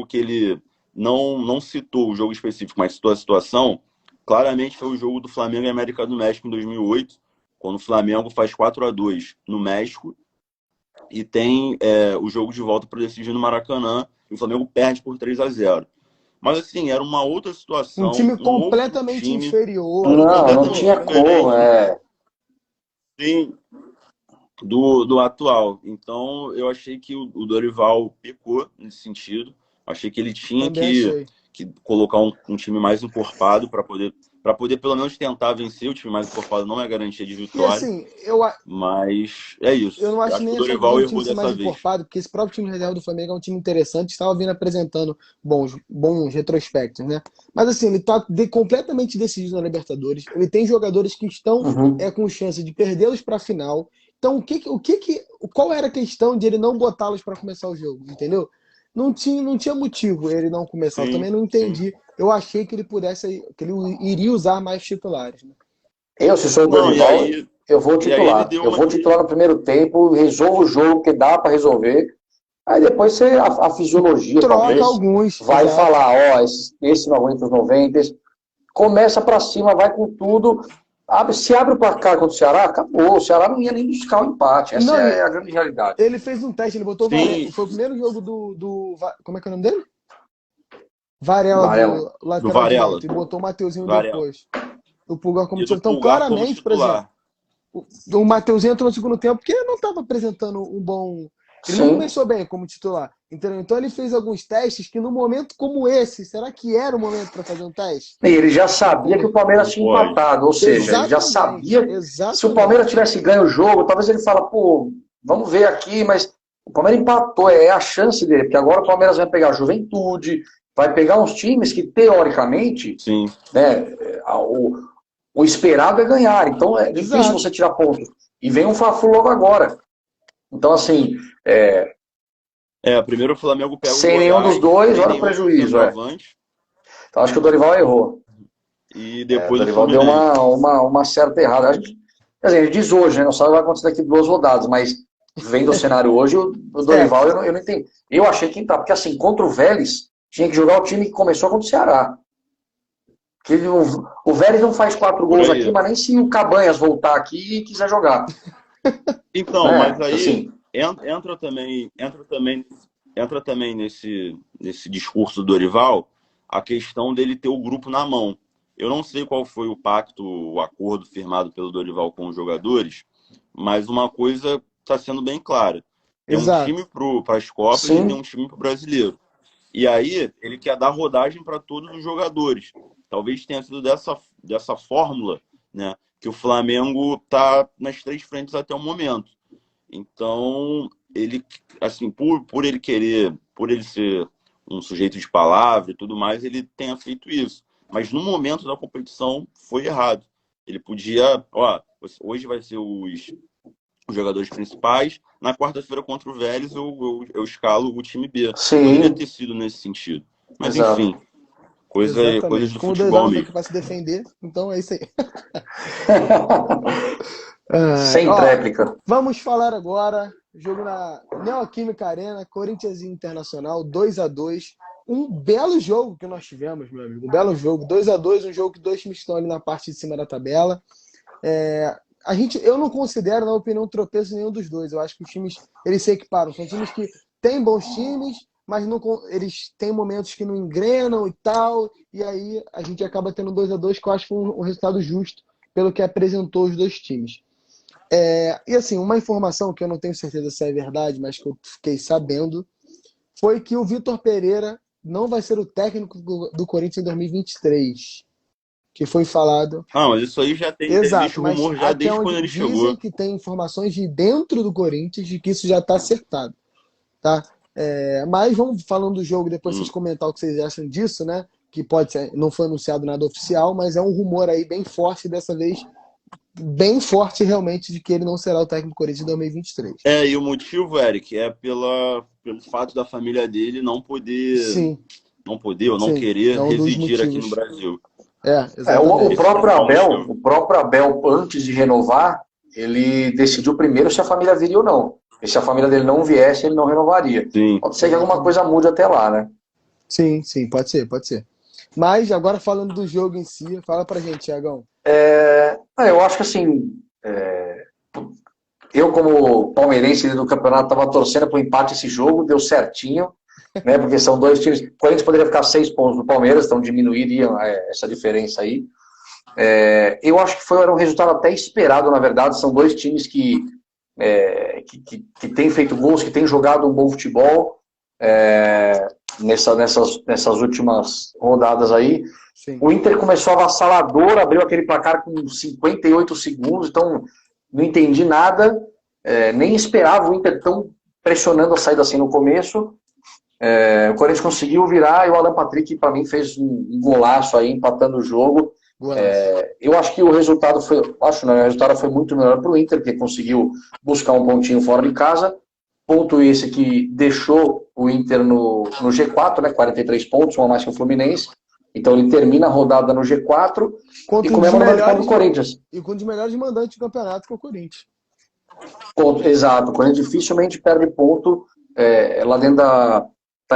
que ele não citou o jogo específico, mas citou a situação, claramente foi o jogo do Flamengo e América do México em 2008, quando o Flamengo faz 4-2 no México e tem o jogo de volta para decidir no Maracanã e o Flamengo perde por 3-0. Mas, assim, era uma outra situação. Um time completamente inferior. Não tinha como, Sim, do atual. Então, eu achei que o Dorival pecou nesse sentido. Achei que ele tinha que colocar um time mais encorpado para poder pelo menos tentar vencer. O time mais encorpado não é garantia de vitória. E assim, mas é isso. Eu não acho nem que o Dorival errou time mais encorpado, porque esse próprio time reserva do Flamengo é um time interessante, estava vindo apresentando bons retrospectos, né? Mas assim, ele está completamente decidido na Libertadores. Ele tem jogadores que estão com chance de perdê-los para a final. Então, qual era a questão de ele não botá-los para começar o jogo, entendeu? Não tinha motivo ele não começar. Eu também não entendi. Eu achei que ele iria usar mais titulares, né? Se sou o Dorival, eu vou titular. Eu vou titular no primeiro tempo, resolvo o jogo que dá para resolver. Aí depois a fisiologia troca alguns, vai falar, esse não aguenta os 90. Começa para cima, vai com tudo. Se abre o placar contra o Ceará, acabou. O Ceará não ia nem buscar o empate. Essa é a grande realidade. Ele fez um teste, ele botou o Varela. Foi o primeiro jogo do como é que é o nome dele? Varela. Do lateral direito. Ele botou o Mateuzinho depois. O Pulgar como titular. Então, claramente, por exemplo, o Mateuzinho entrou no segundo tempo porque ele não estava apresentando um bom... Ele não começou bem como titular. Entendeu? Então ele fez alguns testes que, num momento como esse, será que era o momento para fazer um teste? E ele já sabia que o Palmeiras tinha empatado. Ou seja, ele já sabia. Se o Palmeiras tivesse ganho o jogo, talvez ele fala, vamos ver aqui, mas o Palmeiras empatou, é a chance dele, porque agora o Palmeiras vai pegar a Juventude, vai pegar uns times que, teoricamente, né, o esperado é ganhar. Então é difícil você tirar pontos. E vem um Fla-Flu logo agora. Então, assim... primeiro o Flamengo pega sem nenhum dos dois, olha o prejuízo. Então acho que o Dorival errou. e O depois o Dorival deu Fluminense. uma certa errada. Quer dizer, ele diz hoje, né? Não sabe o que vai acontecer daqui 2 rodadas, mas vendo o cenário hoje, o É, Dorival, eu não entendi. Eu achei que entrar, porque assim, contra o Vélez, tinha que jogar o time que começou contra o Ceará. Que o Vélez não faz 4 Por gols aqui, aí. mas nem se o Cabanhas voltar aqui e quiser jogar. Então, Né? mas aí Assim, entra também nesse discurso do Dorival a questão dele ter o grupo na mão. Eu não sei qual foi o pacto, o acordo firmado pelo Dorival com os jogadores, mas uma coisa está sendo bem clara. Tem um exato. time para as Copas e tem sim, um time para o Brasileiro. E aí ele quer dar rodagem para todos os jogadores. Talvez tenha sido dessa fórmula, né, que o Flamengo está nas 3 frentes até o momento. Então, ele, assim, por ele querer, por ele ser um sujeito de palavra e tudo mais, ele tenha feito isso. Mas no momento da competição foi errado. Ele podia, ó, hoje vai ser os jogadores principais, na quarta-feira contra o Vélez eu escalo o time B. Poderia sim, ter sido nesse sentido. Mas exato. enfim, coisas Exatamente. do Como o Dorival futebol não tá mesmo. aqui para se defender, então é isso aí. Sem Ó, tréplica. vamos falar agora. Jogo na Neoquímica Arena, Corinthians e Internacional, 2-2. Um belo jogo que nós tivemos, meu amigo. Um belo jogo. 2-2, um jogo que dois times estão ali na parte de cima da tabela. Eu não considero, na opinião, tropeço nenhum dos dois. Eu acho que os times eles se equiparam. São times que têm bons times, mas não, eles têm momentos que não engrenam e tal. E aí a gente acaba tendo 2-2, que eu acho que foi um resultado justo pelo que apresentou os dois times. E assim, uma informação que eu não tenho certeza se é verdade, mas que eu fiquei sabendo, foi que o Vitor Pereira não vai ser o técnico do Corinthians em 2023. Que foi falado. Ah, mas isso aí já existe Exato, mas rumor já até desde quando onde ele dizem chegou. que tem informações de dentro do Corinthians de que isso já está acertado, tá? Mas vamos falando do jogo, depois vocês Hum. comentar o que vocês acham disso, né? Que pode ser, não foi anunciado nada oficial, mas é um rumor aí bem forte dessa vez, bem forte realmente de que ele não será o técnico do Corinthians em 2023. E o motivo, Eric, é pelo fato da família dele Sim, não poder ou não sim, é querer um dos residir aqui no motivos. Brasil. O Exatamente. Esse próprio principal Abel, motivo. o próprio Abel, antes de renovar, ele decidiu primeiro se a família viria ou não. E se a família dele não viesse, ele não renovaria. Sim. Pode ser que alguma Exatamente. coisa mude até lá, né? Sim, sim, pode ser, pode ser. Mas agora falando do jogo em si, fala pra gente, Thiagão. Eu acho que assim, eu como palmeirense do campeonato estava torcendo para o empate esse jogo, deu certinho, né? Porque são dois times. O Corinthians poderia ficar 6 pontos do Palmeiras, então diminuiria essa diferença aí. Eu acho que era um resultado até esperado, na verdade. São dois times que têm feito gols, que têm jogado um bom futebol nessas últimas rodadas aí. Sim. O Inter começou avassalador, abriu aquele placar com 58 segundos, então não entendi nada, nem esperava o Inter tão pressionando a saída assim no começo. O Corinthians conseguiu virar e o Alan Patrick, para mim, fez um golaço aí, empatando o jogo. Eu acho que o resultado foi muito melhor para o Inter, porque conseguiu buscar um pontinho fora de casa. Ponto esse que deixou o Inter no G4, né, 43 pontos, um a mais que o Fluminense. Então ele termina a rodada no G4 e Contra um dos comemora o número de pontos melhores do Corinthians. e com um dos melhores mandantes do campeonato, que é o Corinthians. Exato, o Corinthians dificilmente perde ponto lá dentro da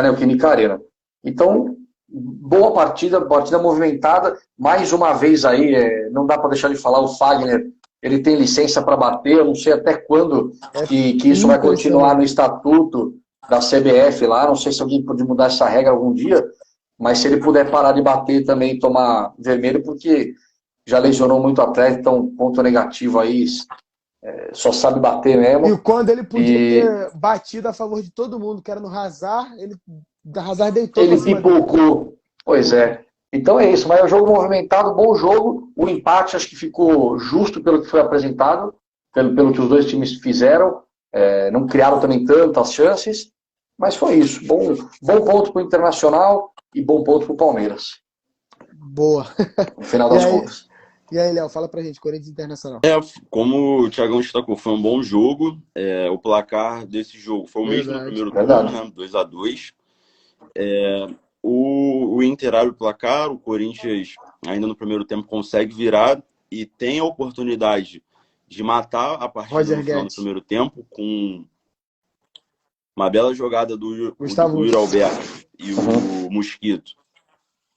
Neoquímica Arena. Então, boa partida movimentada. Mais uma vez aí, não dá para deixar de falar, o Fagner, ele tem licença para bater, eu não sei até quando que isso vai continuar no Impressionante. estatuto da CBF lá, não sei se alguém pode mudar essa regra algum dia, mas se ele puder parar de bater também e tomar vermelho, porque já lesionou muito atleta, então ponto negativo aí, só sabe bater E mesmo. quando ele podia E ter batido a favor de todo mundo, que era no Hazard, Hazard deitou pra ele cima dele. pipocou. Pois é. Então é isso, mas é um jogo movimentado, bom jogo. O empate acho que ficou justo pelo que foi apresentado, pelo que os dois times fizeram. Não criaram também tantas chances, mas foi isso. Bom ponto para o Internacional e bom ponto para o Palmeiras, Boa. no final E das aí, contas. Léo, fala pra gente, Corinthians Internacional. Como o Thiagão destacou, foi um bom jogo. O placar desse jogo foi o mesmo do Verdade. primeiro turno, Verdade. né? 2-2. O o Inter abre o placar, o Corinthians ainda no primeiro tempo consegue virar e tem a oportunidade de matar a partida Roger no final do Guedes. primeiro tempo com uma bela jogada do Gustavo, Yuri Alberto e o Mosquito.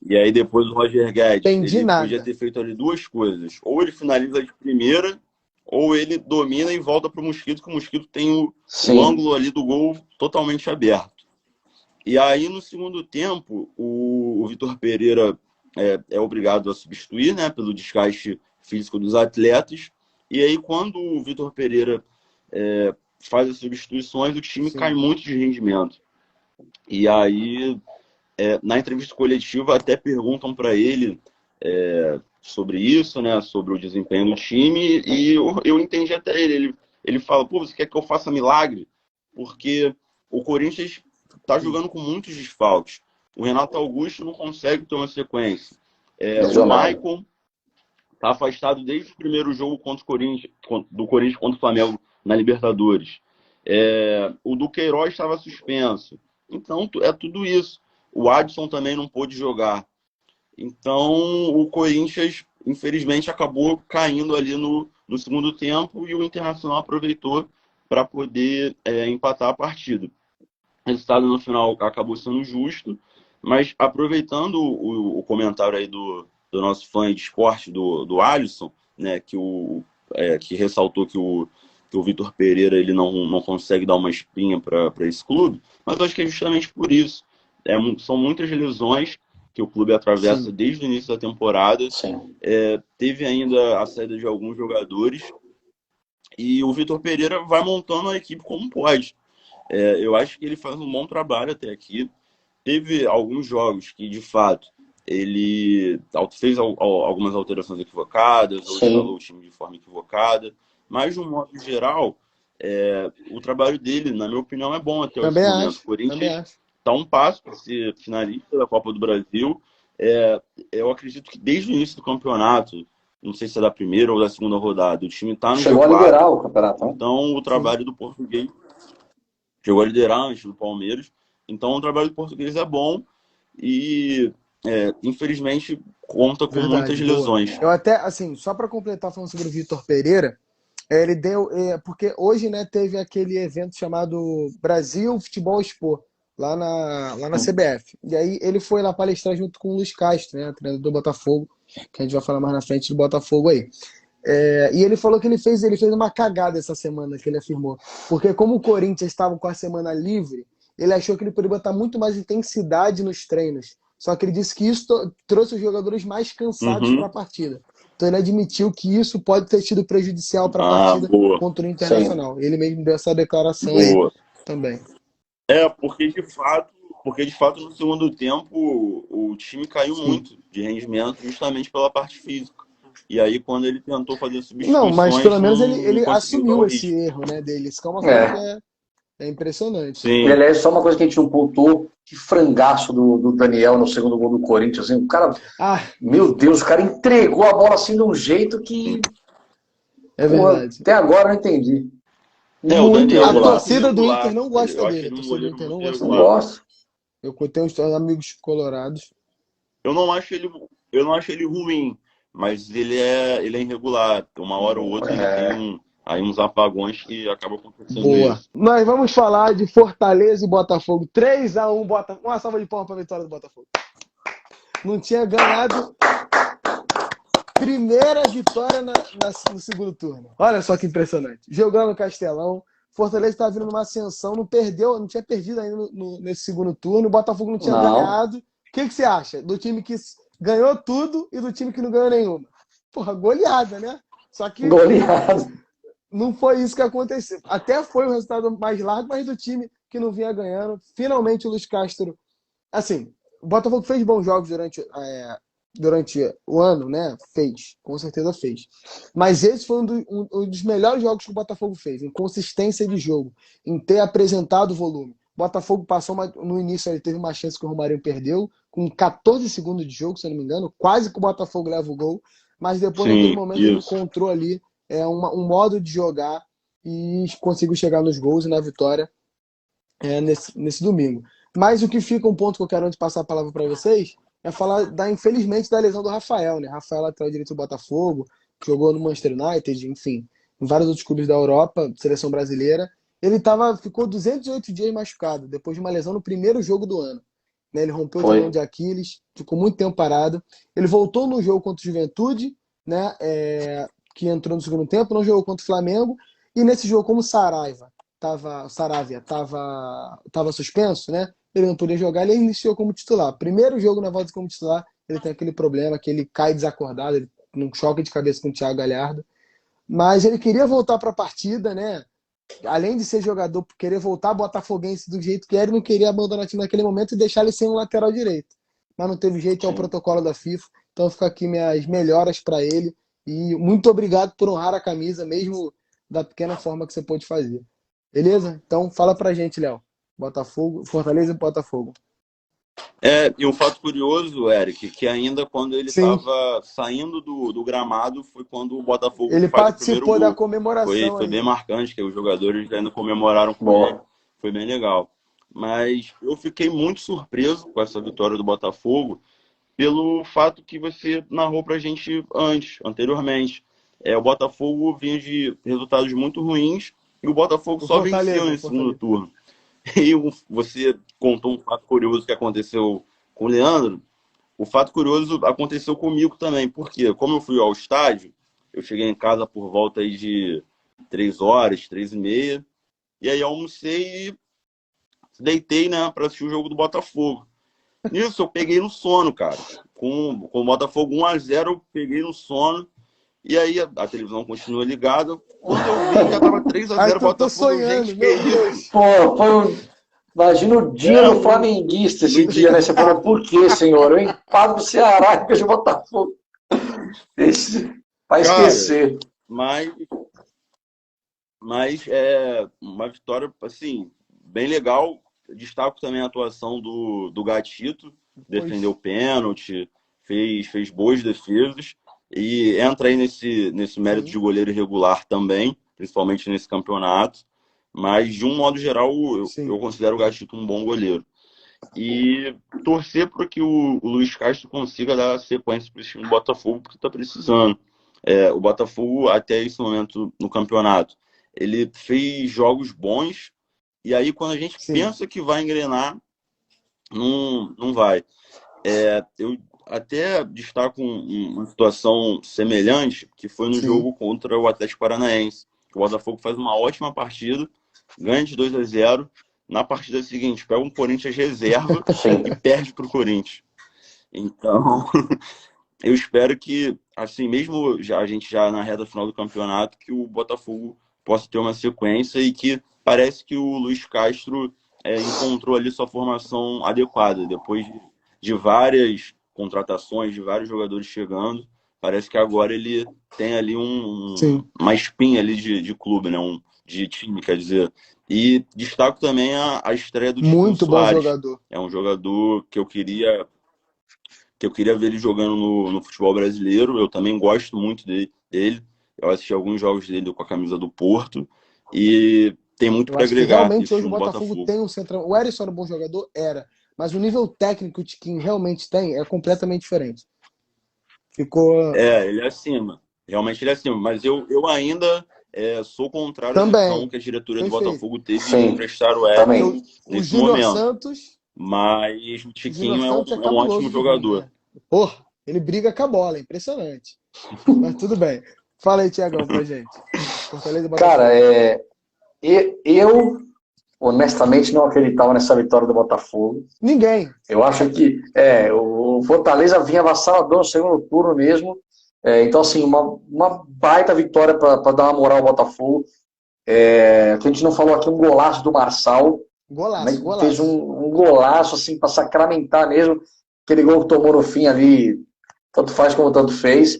E aí depois o Roger Guedes, entendi ele podia nada. ter feito ali duas coisas. Ou ele finaliza de primeira, ou ele domina e volta para o Mosquito, que o Mosquito tem o ângulo ali do gol totalmente aberto. E aí no segundo tempo, o Vitor Pereira é obrigado a substituir, né, pelo desgaste físico dos atletas. E aí quando o Vitor Pereira faz as substituições, o time Sim. cai muito de rendimento. E aí, na entrevista coletiva, até perguntam para ele sobre isso, né, sobre o desempenho do time, e eu entendi até ele. Ele fala, pô, você quer que eu faça milagre? Porque o Corinthians está jogando com muitos desfalques. O Renato Augusto não consegue ter uma sequência. O Maicon está afastado desde o primeiro jogo contra o Corinthians, do Corinthians contra o Flamengo na Libertadores. O Duqueiroz estava suspenso. Então, é tudo isso. O Adson também não pôde jogar. Então, o Corinthians, infelizmente, acabou caindo ali no segundo tempo e o Internacional aproveitou para poder empatar a partida. O resultado no final acabou sendo justo, mas aproveitando o comentário aí do nosso fã de esporte, do Alisson, né, que ressaltou que o Vitor Pereira ele não consegue dar uma espinha para esse clube, mas eu acho que é justamente por isso. São muitas lesões que o clube atravessa Sim. desde o início da temporada. Teve ainda a saída de alguns jogadores e o Vitor Pereira vai montando a equipe como pode. Eu acho que ele faz um bom trabalho até aqui. Teve alguns jogos que, de fato, ele fez algumas alterações equivocadas, ou escalou o time de forma equivocada, mas, de um modo geral, o trabalho dele, na minha opinião, é bom até esse momento. O Corinthians está um passo para ser finalista da Copa do Brasil. Eu acredito que desde o início do campeonato, não sei se é da primeira ou da segunda rodada, o time está no Chegou a liderar o campeonato. Então, o trabalho do português chegou a liderar antes do Palmeiras. Então, o trabalho do português é bom e, infelizmente, conta com muitas lesões. Eu até, assim, só para completar falando sobre o Vitor Pereira, ele deu... porque hoje, né, teve aquele evento chamado Brasil Futebol Expo, lá na CBF. E aí ele foi lá palestrar junto com o Luiz Castro, né, treinador do Botafogo, que a gente vai falar mais na frente do Botafogo aí. E ele falou que ele fez uma cagada essa semana, que ele afirmou. Porque como o Corinthians estava com a semana livre, ele achou que ele poderia botar muito mais intensidade nos treinos. Só que ele disse que isso trouxe os jogadores mais cansados para a partida. Então ele admitiu que isso pode ter sido prejudicial para a partida contra o Internacional. Ele mesmo deu essa declaração aí também. Porque de fato no segundo tempo o time caiu muito de rendimento justamente pela parte física. E aí, quando ele tentou fazer substituições... Não, mas pelo menos ele assumiu esse erro, né, dele. Isso que é uma coisa que é impressionante. Sim. E, aliás, só uma coisa que a gente não pontuou, que frangaço do Daniel no segundo gol do Corinthians. Assim, o cara, meu Deus, o cara entregou a bola assim de um jeito que... É verdade. Até agora eu não entendi. A torcida do Inter não gosta dele. A torcida do Inter não gosta dele. Eu tenho uns amigos colorados. Eu não acho ele ruim, mas ele é irregular. Uma hora ou outra ele tem aí uns apagões que acabam acontecendo isso. Nós vamos falar de Fortaleza e Botafogo. 3-1 Botafogo. Uma salva de palmas para a vitória do Botafogo. Não tinha ganhado. Primeira vitória no segundo turno. Olha só que impressionante. Jogando no Castelão. Fortaleza estava vindo numa ascensão, não tinha perdido ainda nesse segundo turno. O Botafogo não tinha ganhado. O que você acha do time que ganhou tudo e do time que não ganhou nenhuma? Porra, goleada, né? Só que não foi isso que aconteceu. Até foi o resultado mais largo, mas do time que não vinha ganhando. Finalmente o Luiz Castro... Assim, o Botafogo fez bons jogos durante o ano, né? Fez, com certeza fez. Mas esse foi um dos melhores jogos que o Botafogo fez, em consistência de jogo, em ter apresentado volume. O Botafogo passou no início, ele teve uma chance que o Romarinho perdeu, com 14 segundos de jogo, se eu não me engano, quase que o Botafogo leva o gol, mas depois naquele momento ele encontrou ali um modo de jogar e conseguiu chegar nos gols e na vitória nesse domingo. Mas o que fica, um ponto que eu quero antes de passar a palavra para vocês, é falar, infelizmente, da lesão do Rafael, né? Rafael, lateral direito do Botafogo, que jogou no Manchester United, enfim, em vários outros clubes da Europa, seleção brasileira. Ele ficou 208 dias machucado, depois de uma lesão no primeiro jogo do ano. Né? Ele rompeu o tendão Foi. de Aquiles, ficou muito tempo parado. Ele voltou no jogo contra o Juventude, né? Que entrou no segundo tempo, não jogou contra o Flamengo. E nesse jogo, como Saravia estava suspenso, né? Ele não podia jogar, ele iniciou como titular. Primeiro jogo na volta como titular, ele tem aquele problema que ele cai desacordado, ele num choque de cabeça com o Thiago Galhardo. Mas ele queria voltar para a partida, né? Além de ser jogador, querer voltar botafoguense do jeito que era, ele não queria abandonar o time naquele momento e deixar ele sem um lateral direito. Mas não teve jeito, é o Sim. protocolo da FIFA. Então fica aqui minhas melhoras para ele. E muito obrigado por honrar a camisa, mesmo da pequena forma que você pôde fazer. Beleza? Então fala pra gente, Léo. Botafogo, Fortaleza e Botafogo. E um fato curioso, Eric, que ainda quando ele Sim. estava saindo do gramado, foi quando o Botafogo Ele faz o primeiro participou da gol. comemoração Foi ali. bem marcante, que os jogadores ainda comemoraram com Bom. ele. Foi bem legal. Mas eu fiquei muito surpreso com essa vitória do Botafogo pelo fato que você narrou pra gente anteriormente. O Botafogo vinha de resultados muito ruins e o Botafogo O só Fortaleza, venceu no segundo turno. E você contou um fato curioso que aconteceu com o Leandro. O fato curioso aconteceu comigo também, porque como eu fui ao estádio, eu cheguei em casa por volta aí de 3h, 3h30, e aí almocei e deitei, né, para assistir o jogo do Botafogo. Nisso eu peguei no sono, cara. Com o Botafogo 1-0, eu peguei no sono. E aí a televisão continua ligada. Quando eu vi, já tava 3-0 Ai, tô Botafogo. sonhando, Gente, que meu isso? Deus. Pô, imagina o dia do um flamenguista esse dia, né? Você falou, por quê, senhor? Eu empado do Ceará e vejo o Botafogo. Vai esquecer. Mas é uma vitória, assim, bem legal. Destaco também a atuação do Gatito, defendeu o pênalti, fez boas defesas e entra aí nesse mérito de goleiro irregular também, principalmente nesse campeonato. Mas, de um modo geral, eu considero o Gatito um bom goleiro. E torcer para que o Luiz Castro consiga dar sequência para esse time do Botafogo, porque está precisando. O Botafogo, até esse momento no campeonato, ele fez jogos bons, e aí quando a gente pensa que vai engrenar, não vai. Eu até destaco uma situação semelhante, que foi no jogo contra o Atlético Paranaense. O Botafogo faz uma ótima partida, ganha de 2-0. Na partida seguinte, pega um Corinthians reserva e perde para o Corinthians. Então, eu espero que, assim, mesmo a gente já na reta final do campeonato, que o Botafogo possa ter uma sequência e que parece que o Luiz Castro encontrou ali sua formação adequada. Depois de várias contratações, de vários jogadores chegando, parece que agora ele tem ali uma espinha ali de clube, né? De time, quer dizer. E destaco também a estreia do Tiquinho Soares. Bom jogador. É um jogador que eu queria ver ele jogando no futebol brasileiro. Eu também gosto muito dele. Eu assisti alguns jogos dele com a camisa do Porto e tem muito para agregar. Realmente hoje o Botafogo tem um central. O Erisson era um bom jogador? Era. Mas o nível técnico que o Tiquinho realmente tem é completamente diferente. Ele é acima. Realmente ele é acima. Mas eu ainda sou contrário à decisão que a diretoria do Botafogo teve de emprestar o Erisson nesse momento. Mas o Tiquinho é um ótimo jogador. Né? Porra, ele briga com a bola, é impressionante. Mas tudo bem. Fala aí, Thiagão, pra gente. Cara, eu honestamente não acreditava nessa vitória do Botafogo. Ninguém. Eu acho que o Fortaleza vinha avassalador no segundo turno mesmo. Então, assim, uma baita vitória para dar uma moral ao Botafogo. Que a gente não falou aqui, um golaço do Marçal. Golaço. Fez um golaço, assim, para sacramentar mesmo. Aquele gol que tomou no fim ali, tanto faz como tanto fez.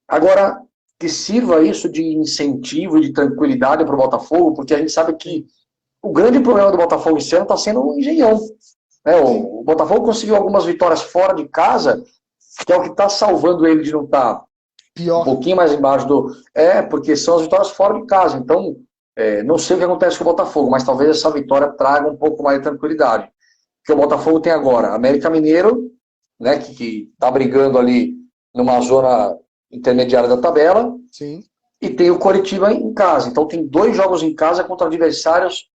Agora, que sirva isso de incentivo, de tranquilidade para o Botafogo, porque a gente sabe que o grande problema do Botafogo esse ano está sendo o Engenhão. Né? O Botafogo conseguiu algumas vitórias fora de casa, que é o que está salvando ele de não estar um pouquinho mais embaixo do... porque são as vitórias fora de casa. Então, não sei o que acontece com o Botafogo, mas talvez essa vitória traga um pouco mais de tranquilidade. Porque o Botafogo tem agora América Mineiro, né, que tá brigando ali numa zona intermediária da tabela, Sim. e tem o Coritiba em casa. Então tem 2 jogos em casa contra adversários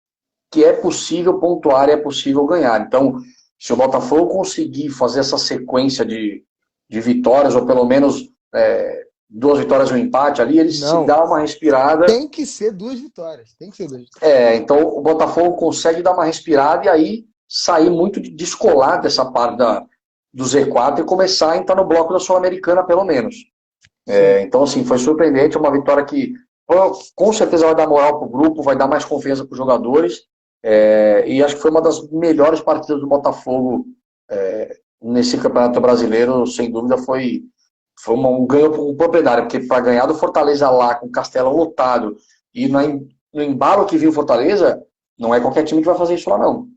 que é possível pontuar e é possível ganhar. Então, se o Botafogo conseguir fazer essa sequência de vitórias, ou pelo menos 2 vitórias e um empate ali, ele se dá uma respirada. Tem que ser 2 vitórias. Tem que ser 2 vitórias. Então o Botafogo consegue dar uma respirada e aí sair muito descolar dessa parte do Z4 e começar a entrar no bloco da Sul-Americana, pelo menos. Então, assim, foi surpreendente, é uma vitória que com certeza vai dar moral para o grupo, vai dar mais confiança para os jogadores, e acho que foi uma das melhores partidas do Botafogo nesse Campeonato Brasileiro, sem dúvida, foi um ganho com propriedade, porque para ganhar do Fortaleza lá, com o Castelão lotado, e no embalo que viu o Fortaleza, não é qualquer time que vai fazer isso lá, não.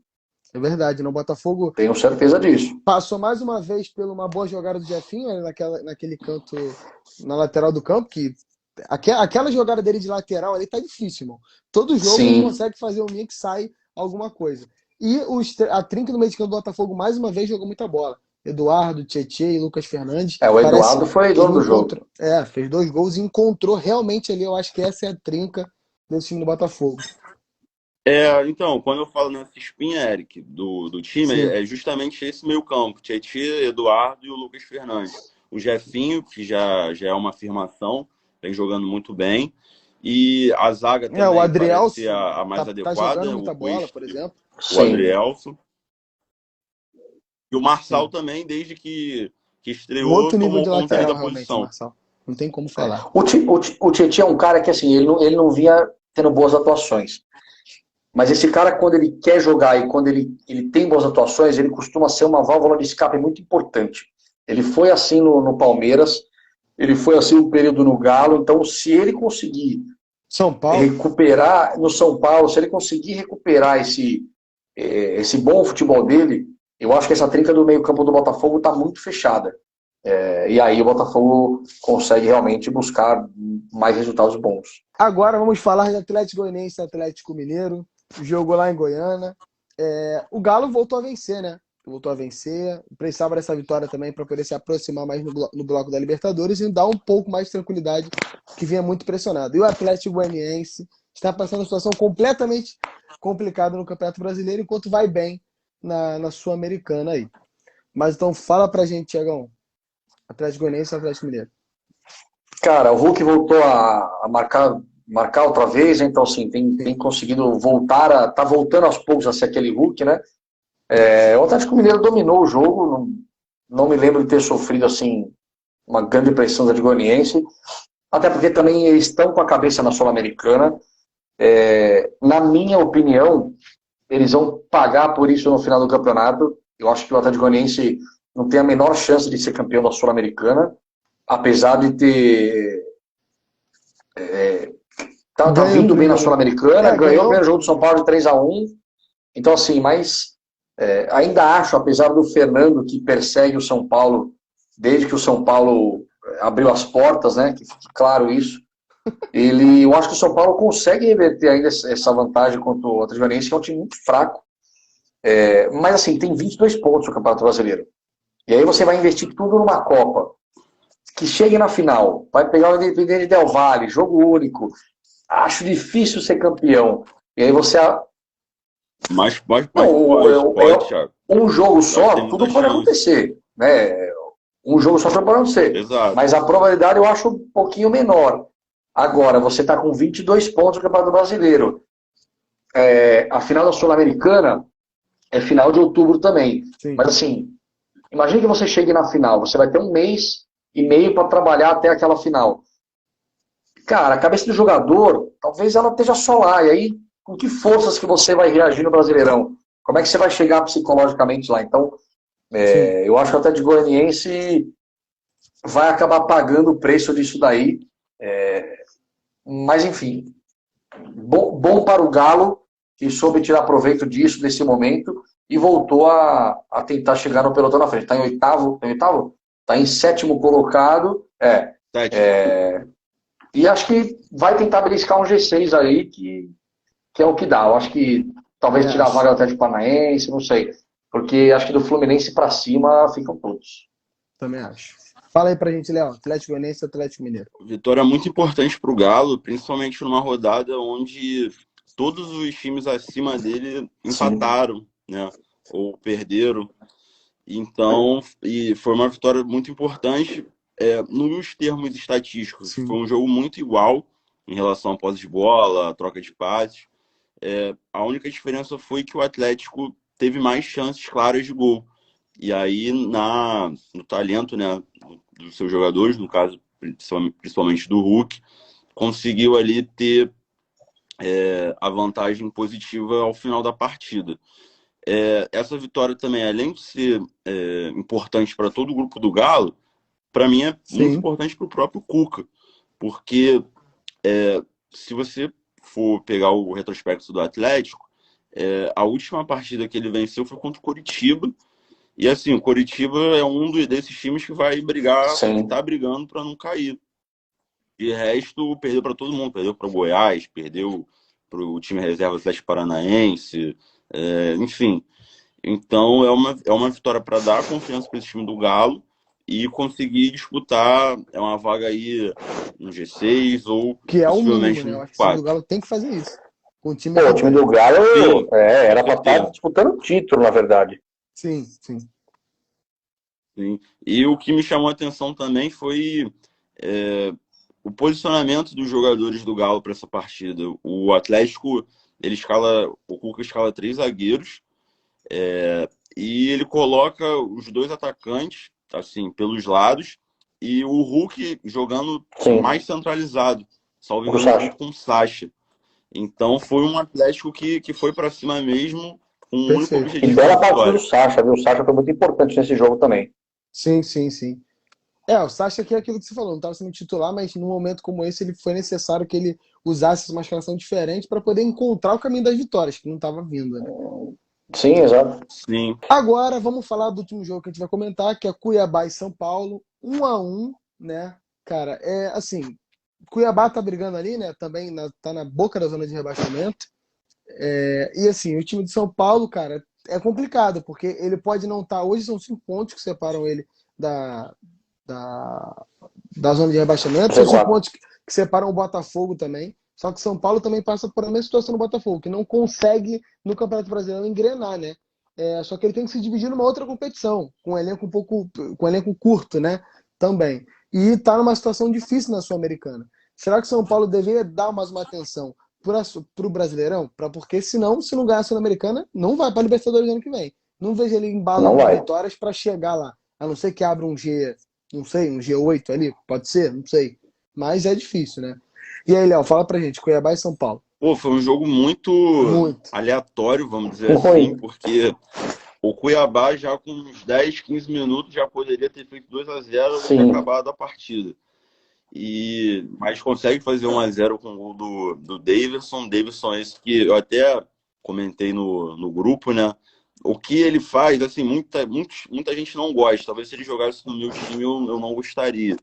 É verdade, o Botafogo Tenho certeza disso. passou mais uma vez por uma boa jogada do Jefinho, né, naquele canto, na lateral do campo, que aquela jogada dele de lateral ali tá difícil, irmão. Todo jogo ele consegue fazer um mix que sai alguma coisa. E a trinca do meio de campo do Botafogo mais uma vez jogou muita bola. Eduardo, Tietê e Lucas Fernandes. O Eduardo foi dono do jogo. Fez 2 gols e encontrou realmente ali, eu acho que essa é a trinca desse time do Botafogo. Então, quando eu falo nessa espinha, Eric, do time, é justamente esse meio campo, Tietê, Eduardo e o Lucas Fernandes. O Jefinho, que já é uma afirmação, vem jogando muito bem. E a zaga também o Adrielson parece a mais adequada. Tá jogando muita bola, por exemplo. O Adrielson. E o Marçal também, desde que estreou, outro nível tomou de conta lateral, da realmente, posição. Marçal. Não tem como falar. O Tietê é um cara que, assim, ele não vinha tendo boas atuações. Mas esse cara, quando ele quer jogar e quando ele tem boas atuações, ele costuma ser uma válvula de escape muito importante. Ele foi assim no Palmeiras, ele foi assim um período no Galo, então se ele conseguir São Paulo. recuperar no São Paulo, se ele conseguir recuperar esse bom futebol dele, eu acho que essa trinca do meio campo do Botafogo está muito fechada. E aí o Botafogo consegue realmente buscar mais resultados bons. Agora vamos falar de Atlético Goianiense e Atlético Mineiro. Jogou lá em Goiânia. O Galo voltou a vencer, né? Precisava dessa vitória também para poder se aproximar mais no bloco da Libertadores e dar um pouco mais de tranquilidade, que vinha muito pressionado. E o Atlético Goianiense está passando uma situação completamente complicada no Campeonato Brasileiro, enquanto vai bem na Sul-Americana aí. Mas então fala pra gente, Tiagão. Atlético Goianiense e Atlético Mineiro. Cara, o Hulk voltou a marcar outra vez, então assim, tem conseguido voltar tá voltando aos poucos a ser aquele Hulk, né? O Atlético Mineiro dominou o jogo, não me lembro de ter sofrido assim uma grande pressão da Goianiense, até porque também eles estão com a cabeça na Sul-Americana. Na minha opinião, eles vão pagar por isso no final do campeonato. Eu acho que o Atlético Goianiense não tem a menor chance de ser campeão da Sul-Americana, apesar de ter tá vindo bem na Sul-Americana, ganhou o primeiro jogo do São Paulo de 3-1. Então assim, mas ainda acho, apesar do Fernando, que persegue o São Paulo desde que o São Paulo abriu as portas, né, que fique claro isso, eu acho que o São Paulo consegue reverter ainda essa vantagem contra o Atlético Goianiense, que é um time muito fraco. Mas assim, tem 22 pontos no Campeonato Brasileiro. E aí você vai investir tudo numa Copa, que chegue na final, vai pegar o Independente Del Valle, jogo único. Acho difícil ser campeão. E aí você... Mas pode, Thiago. Um jogo só, tudo pode acontecer. Né? Um jogo só pode acontecer. Exato. Mas a probabilidade eu acho um pouquinho menor. Agora, você está com 22 pontos no Campeonato Brasileiro. A final da Sul-Americana é final de outubro também. Sim. Mas assim, imagine que você chegue na final. Você vai ter 1 mês e meio para trabalhar até aquela final. Cara, a cabeça do jogador, talvez ela esteja só lá. E aí, com que forças que você vai reagir no Brasileirão? Como é que você vai chegar psicologicamente lá? Então, eu acho que o Atlético Goianiense vai acabar pagando o preço disso daí. Mas, enfim, bom para o Galo, que soube tirar proveito disso, desse momento, e voltou a tentar chegar no pelotão na frente. Está em oitavo? Está em 7º colocado. E acho que vai tentar beliscar um G6 aí, que é o que dá. Eu acho que talvez tirar a vaga do Atlético Paranaense, não sei. porque acho que do Fluminense para cima ficam todos. Também acho. Fala aí pra gente, Léo. Atlético Goianiense e Atlético Mineiro. Vitória muito importante para o Galo, principalmente numa rodada onde todos os times acima dele empataram, né? Ou perderam. Então, e foi uma vitória muito importante. Nos termos estatísticos, Sim. foi um jogo muito igual em relação à posse de bola, troca de passes. A única diferença foi que o Atlético teve mais chances claras de gol. E aí, no talento, né, dos seus jogadores, no caso, principalmente do Hulk, conseguiu ali ter a vantagem positiva ao final da partida. Essa vitória também, além de ser importante para todo o grupo do Galo, para mim é muito importante para o próprio Cuca, porque se você for pegar o retrospecto do Atlético, a última partida que ele venceu foi contra o Coritiba, e assim, o Coritiba é um desses times que vai brigar, que tá brigando para não cair. De resto, perdeu para todo mundo, perdeu para o Goiás, perdeu para o time reserva Atlético Paranaense, enfim. Então é uma vitória para dar confiança para esse time do Galo e conseguir disputar uma vaga aí no G6 ou que é o possivelmente mínimo, né? Eu no acho que o time 4. do Galo tem que fazer isso. O time do Galo Sim, era com para estar certeza. disputando o título, na verdade. Sim. Sim. E o que me chamou a atenção também foi o posicionamento dos jogadores do Galo para essa partida. O Atlético, o Cuca escala 3 zagueiros, e ele coloca os 2 atacantes, assim, pelos lados, e o Hulk jogando mais centralizado, salvo engano, junto com o Sacha. Então foi um Atlético que foi para cima mesmo, com um único E objetivo de bela partida vitória. do Sacha, viu? O Sacha foi muito importante nesse jogo também. Sim. O Sacha que é aquilo que você falou, não estava sendo titular, mas num momento como esse ele foi necessário que ele usasse uma escalação diferente para poder encontrar o caminho das vitórias, que não estava vindo, né? Sim, exato. Sim. Agora vamos falar do último jogo que a gente vai comentar, que é Cuiabá e São Paulo, 1-1, né? Cara, assim, Cuiabá tá brigando ali, né? Também tá na boca da zona de rebaixamento. E assim, o time de São Paulo, cara, é complicado, porque ele pode não estar. Hoje são 5 pontos que separam ele da, da, da zona de rebaixamento, são 5 pontos que separam o Botafogo também. Só que São Paulo também passa por a mesma situação do Botafogo, que não consegue no Campeonato Brasileiro engrenar, né? Só que ele tem que se dividir numa outra competição, com um elenco com um elenco curto, né? Também. E tá numa situação difícil na Sul-Americana. Será que São Paulo deveria dar mais uma atenção para o Brasileirão? Porque senão, se não ganhar a Sul-Americana, não vai para a Libertadores ano que vem. Não vejo ele embalando vitórias para chegar lá. A não ser que abra um não sei, um G8 ali, pode ser, não sei. Mas é difícil, né? E aí, Léo, fala pra gente, Cuiabá e São Paulo. Pô, foi um jogo muito aleatório, vamos dizer assim, porque o Cuiabá já com uns 10, 15 minutos já poderia ter feito 2-0 e ter acabado a partida. Mas consegue fazer 1-0 com o gol do Davidson. Davidson é esse que eu até comentei no grupo, né? O que ele faz, assim, muita gente não gosta. Talvez se ele jogasse no meu time eu não gostaria.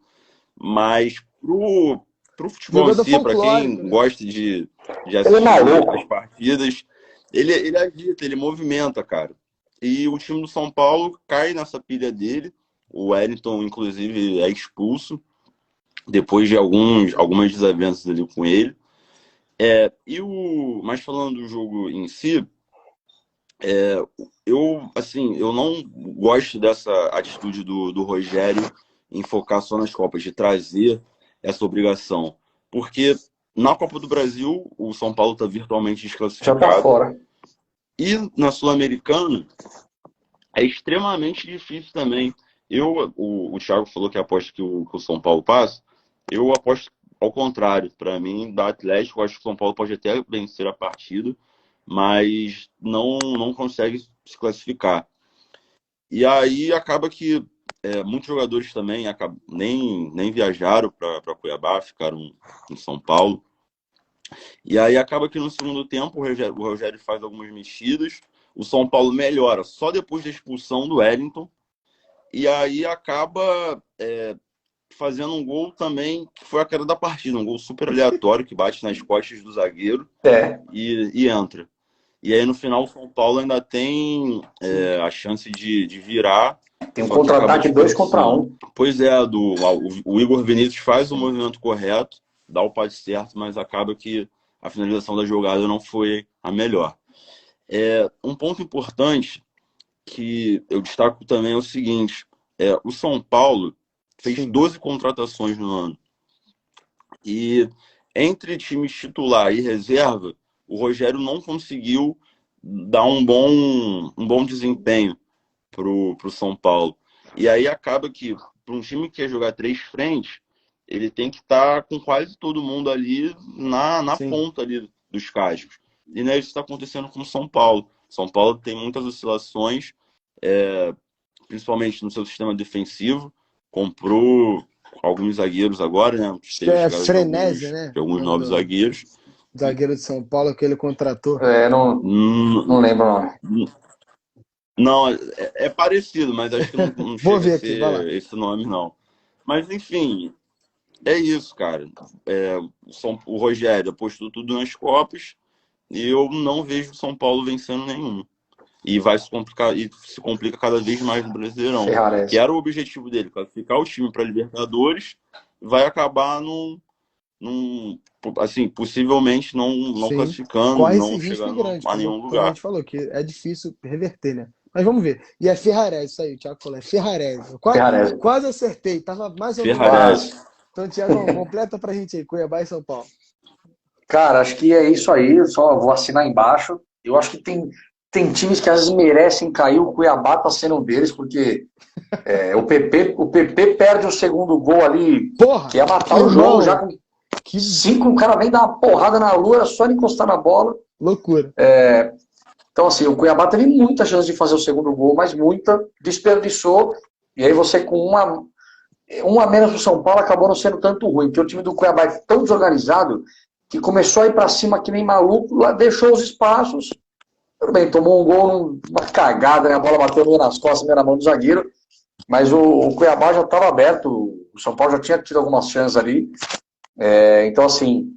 Mas pro futebol em si, para quem gosta de assistir as partidas, ele agita, ele movimenta, cara. E o time do São Paulo cai nessa pilha dele. O Wellington, inclusive, é expulso depois de algumas desavenças ali com ele. Mas falando do jogo em si, eu não gosto dessa atitude do Rogério em focar só nas Copas, de trazer essa obrigação. Porque na Copa do Brasil, o São Paulo está virtualmente desclassificado. Já tá fora. E na Sul-Americana, é extremamente difícil também. O Thiago falou que aposta que o São Paulo passa. Eu aposto ao contrário. Para mim, da Atlético, eu acho que o São Paulo pode até vencer a partida, mas não consegue se classificar. E aí acaba que muitos jogadores também nem viajaram para Cuiabá, ficaram em São Paulo. E aí acaba que no segundo tempo o Rogério faz algumas mexidas, o São Paulo melhora só depois da expulsão do Wellington, e aí acaba fazendo um gol também que foi a cara da partida, um gol super aleatório que bate nas costas do zagueiro e entra. E aí no final o São Paulo ainda tem a chance de virar. Tem um Só que acaba contra-ataque 2 contra 1. Pois é, o Igor Vinícius faz o movimento correto, dá o passe certo, mas acaba que a finalização da jogada não foi a melhor. Um ponto importante que eu destaco também é o seguinte: o São Paulo fez 12 contratações no ano. E entre times titular e reserva, o Rogério não conseguiu dar um bom desempenho para o São Paulo. E aí acaba que, para um time que quer jogar 3 frentes, ele tem que estar com quase todo mundo ali na ponta ali dos cascos. E não é isso que está acontecendo com o São Paulo. São Paulo tem muitas oscilações, principalmente no seu sistema defensivo. Comprou alguns zagueiros agora, né? Acho que é Frenese, né? De alguns novos zagueiros. Zagueiro de São Paulo que ele contratou. Não lembro não. Não, é parecido, mas acho que não Vou chega ver a aqui, ser vai lá. esse nome, não. Mas, enfim, é isso, cara. O Rogério apostou tudo nas Copas e eu não vejo o São Paulo vencendo nenhum. E vai se complicar, e se complica cada vez mais no Brasileirão. Que era o objetivo dele, classificar o time para Libertadores, vai acabar assim, possivelmente não classificando, corre não esse risco chegando grande, a nenhum como a lugar. gente falou, que é difícil reverter, né? Mas vamos ver. E é Ferrarese, isso aí, o Thiago falou, é Ferrarese. Quase acertei, tava mais ou menos. Ferrarese. Então, Thiago, completa pra gente aí, Cuiabá e São Paulo. Cara, acho que é isso aí, só vou assinar embaixo. Eu acho que tem times que às vezes merecem cair, o Cuiabá tá sendo um deles, porque o PP perde o segundo gol ali, que ia matar o jogo, já com 5, o cara vem dar uma porrada na lua, era só ele encostar na bola. Loucura. Então, assim, o Cuiabá teve muita chance de fazer o segundo gol, mas muita, desperdiçou, e aí você com uma menos pro São Paulo acabou não sendo tanto ruim, porque o time do Cuiabá é tão desorganizado que começou a ir pra cima que nem maluco, lá deixou os espaços, tudo bem, tomou um gol, uma cagada, né? A bola bateu meio nas costas, meio na mão do zagueiro, mas o Cuiabá já estava aberto, o São Paulo já tinha tido algumas chances ali, então, assim,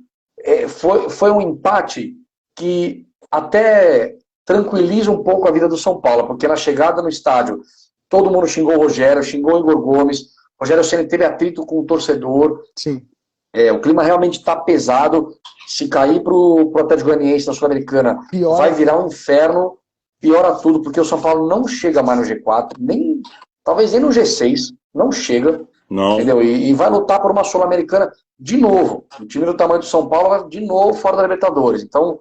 foi um empate que até tranquiliza um pouco a vida do São Paulo, porque na chegada no estádio, todo mundo xingou o Rogério, xingou o Igor Gomes, o Rogério Ceni teve atrito com o torcedor. Sim. O clima realmente está pesado. Se cair pro Atlético Goianiense na Sul-Americana, vai virar um inferno, piora tudo, porque o São Paulo não chega mais no G4, talvez nem no G6, não chega. Não. Entendeu? E vai lutar por uma Sul-Americana de novo. O time do tamanho do São Paulo vai de novo fora da Libertadores. Então,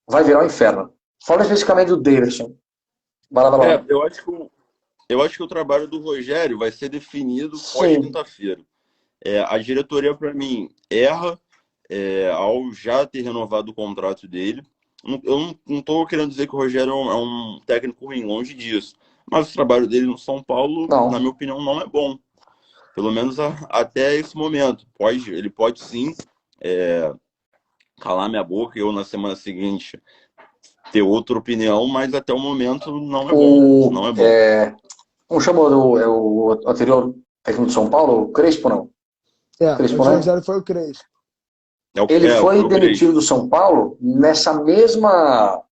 vai virar um inferno. Fala especificamente do Davidson. Vai lá. Eu acho que o trabalho do Rogério vai ser definido pós-quinta-feira. A diretoria, para mim, erra ao já ter renovado o contrato dele. Eu não estou querendo dizer que o Rogério é um técnico ruim, longe disso. Mas o trabalho dele no São Paulo, na minha opinião, não é bom. Pelo menos até esse momento. Ele pode sim calar minha boca e eu na semana seguinte ter outra opinião, mas até o momento não é bom. Não é bom. Como chamou o anterior técnico de São Paulo? O Crespo, não? Crespo, o Rogério foi o Crespo. Ele foi demitido do São Paulo nessa mesma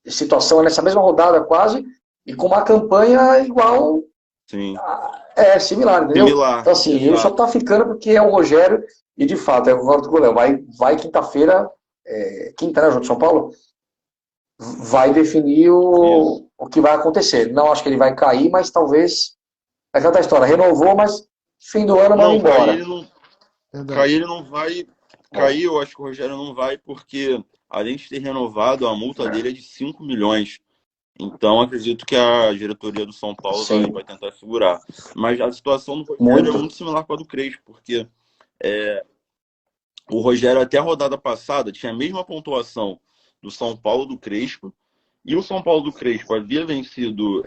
situação, nessa mesma rodada quase, e com uma campanha igual. Sim. Similar, entendeu? Então, assim, ele só tá ficando porque é o Rogério, e de fato, eu concordo com o Léo, vai quinta-feira, quinta, né, junto de São Paulo, vai definir o que vai acontecer. Não acho que ele vai cair, mas talvez, é aquela história, renovou, mas fim do ano vai embora. Cair ele não vai. Cair, eu acho que o Rogério não vai, porque além de ter renovado, a multa dele é de 5 milhões. Então, acredito que a diretoria do São Paulo vai tentar segurar. Mas a situação do Rogério é muito similar com a do Crespo, porque o Rogério, até a rodada passada, tinha a mesma pontuação do São Paulo do Crespo, e o São Paulo do Crespo havia vencido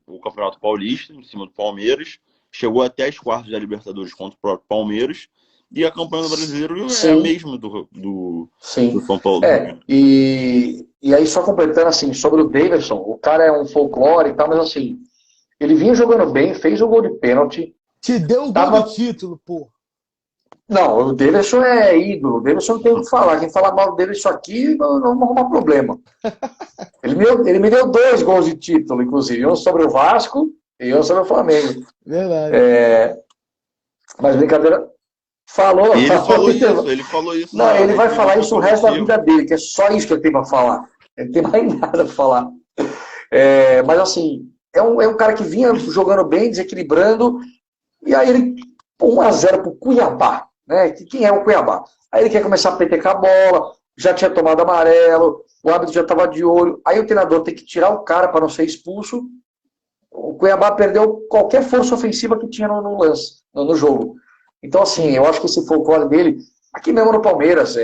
o Campeonato Paulista, em cima do Palmeiras, chegou até as quartas da Libertadores contra o próprio Palmeiras, e a campanha do Brasileiro é a mesma do São Paulo. E aí, só completando assim, sobre o Davidson, o cara é um folclore e tal, mas assim, ele vinha jogando bem, fez o gol de pênalti. Te deu o gol do título, pô. Não, o Davidson é ídolo. O Davidson não tem o que falar. Quem fala mal do Davidson aqui não vamos arrumar problema. Ele me deu 2 gols de título, inclusive. Um sobre o Vasco e um sobre o Flamengo. Verdade. Mas brincadeira. Ele falou isso. Não, ele vai falar isso o resto da vida dele, que é só isso que ele tem para falar. Ele não tem mais nada para falar. Mas assim, é um cara que vinha jogando bem, desequilibrando, e aí ele 1-0 pro Cuiabá, né? Quem é o Cuiabá? Aí ele quer começar a petecar a bola, já tinha tomado amarelo, o árbitro já estava de olho, aí o treinador tem que tirar o cara para não ser expulso. O Cuiabá perdeu qualquer força ofensiva que tinha no lance, no jogo. Então, assim, eu acho que esse folclore dele, aqui mesmo no Palmeiras,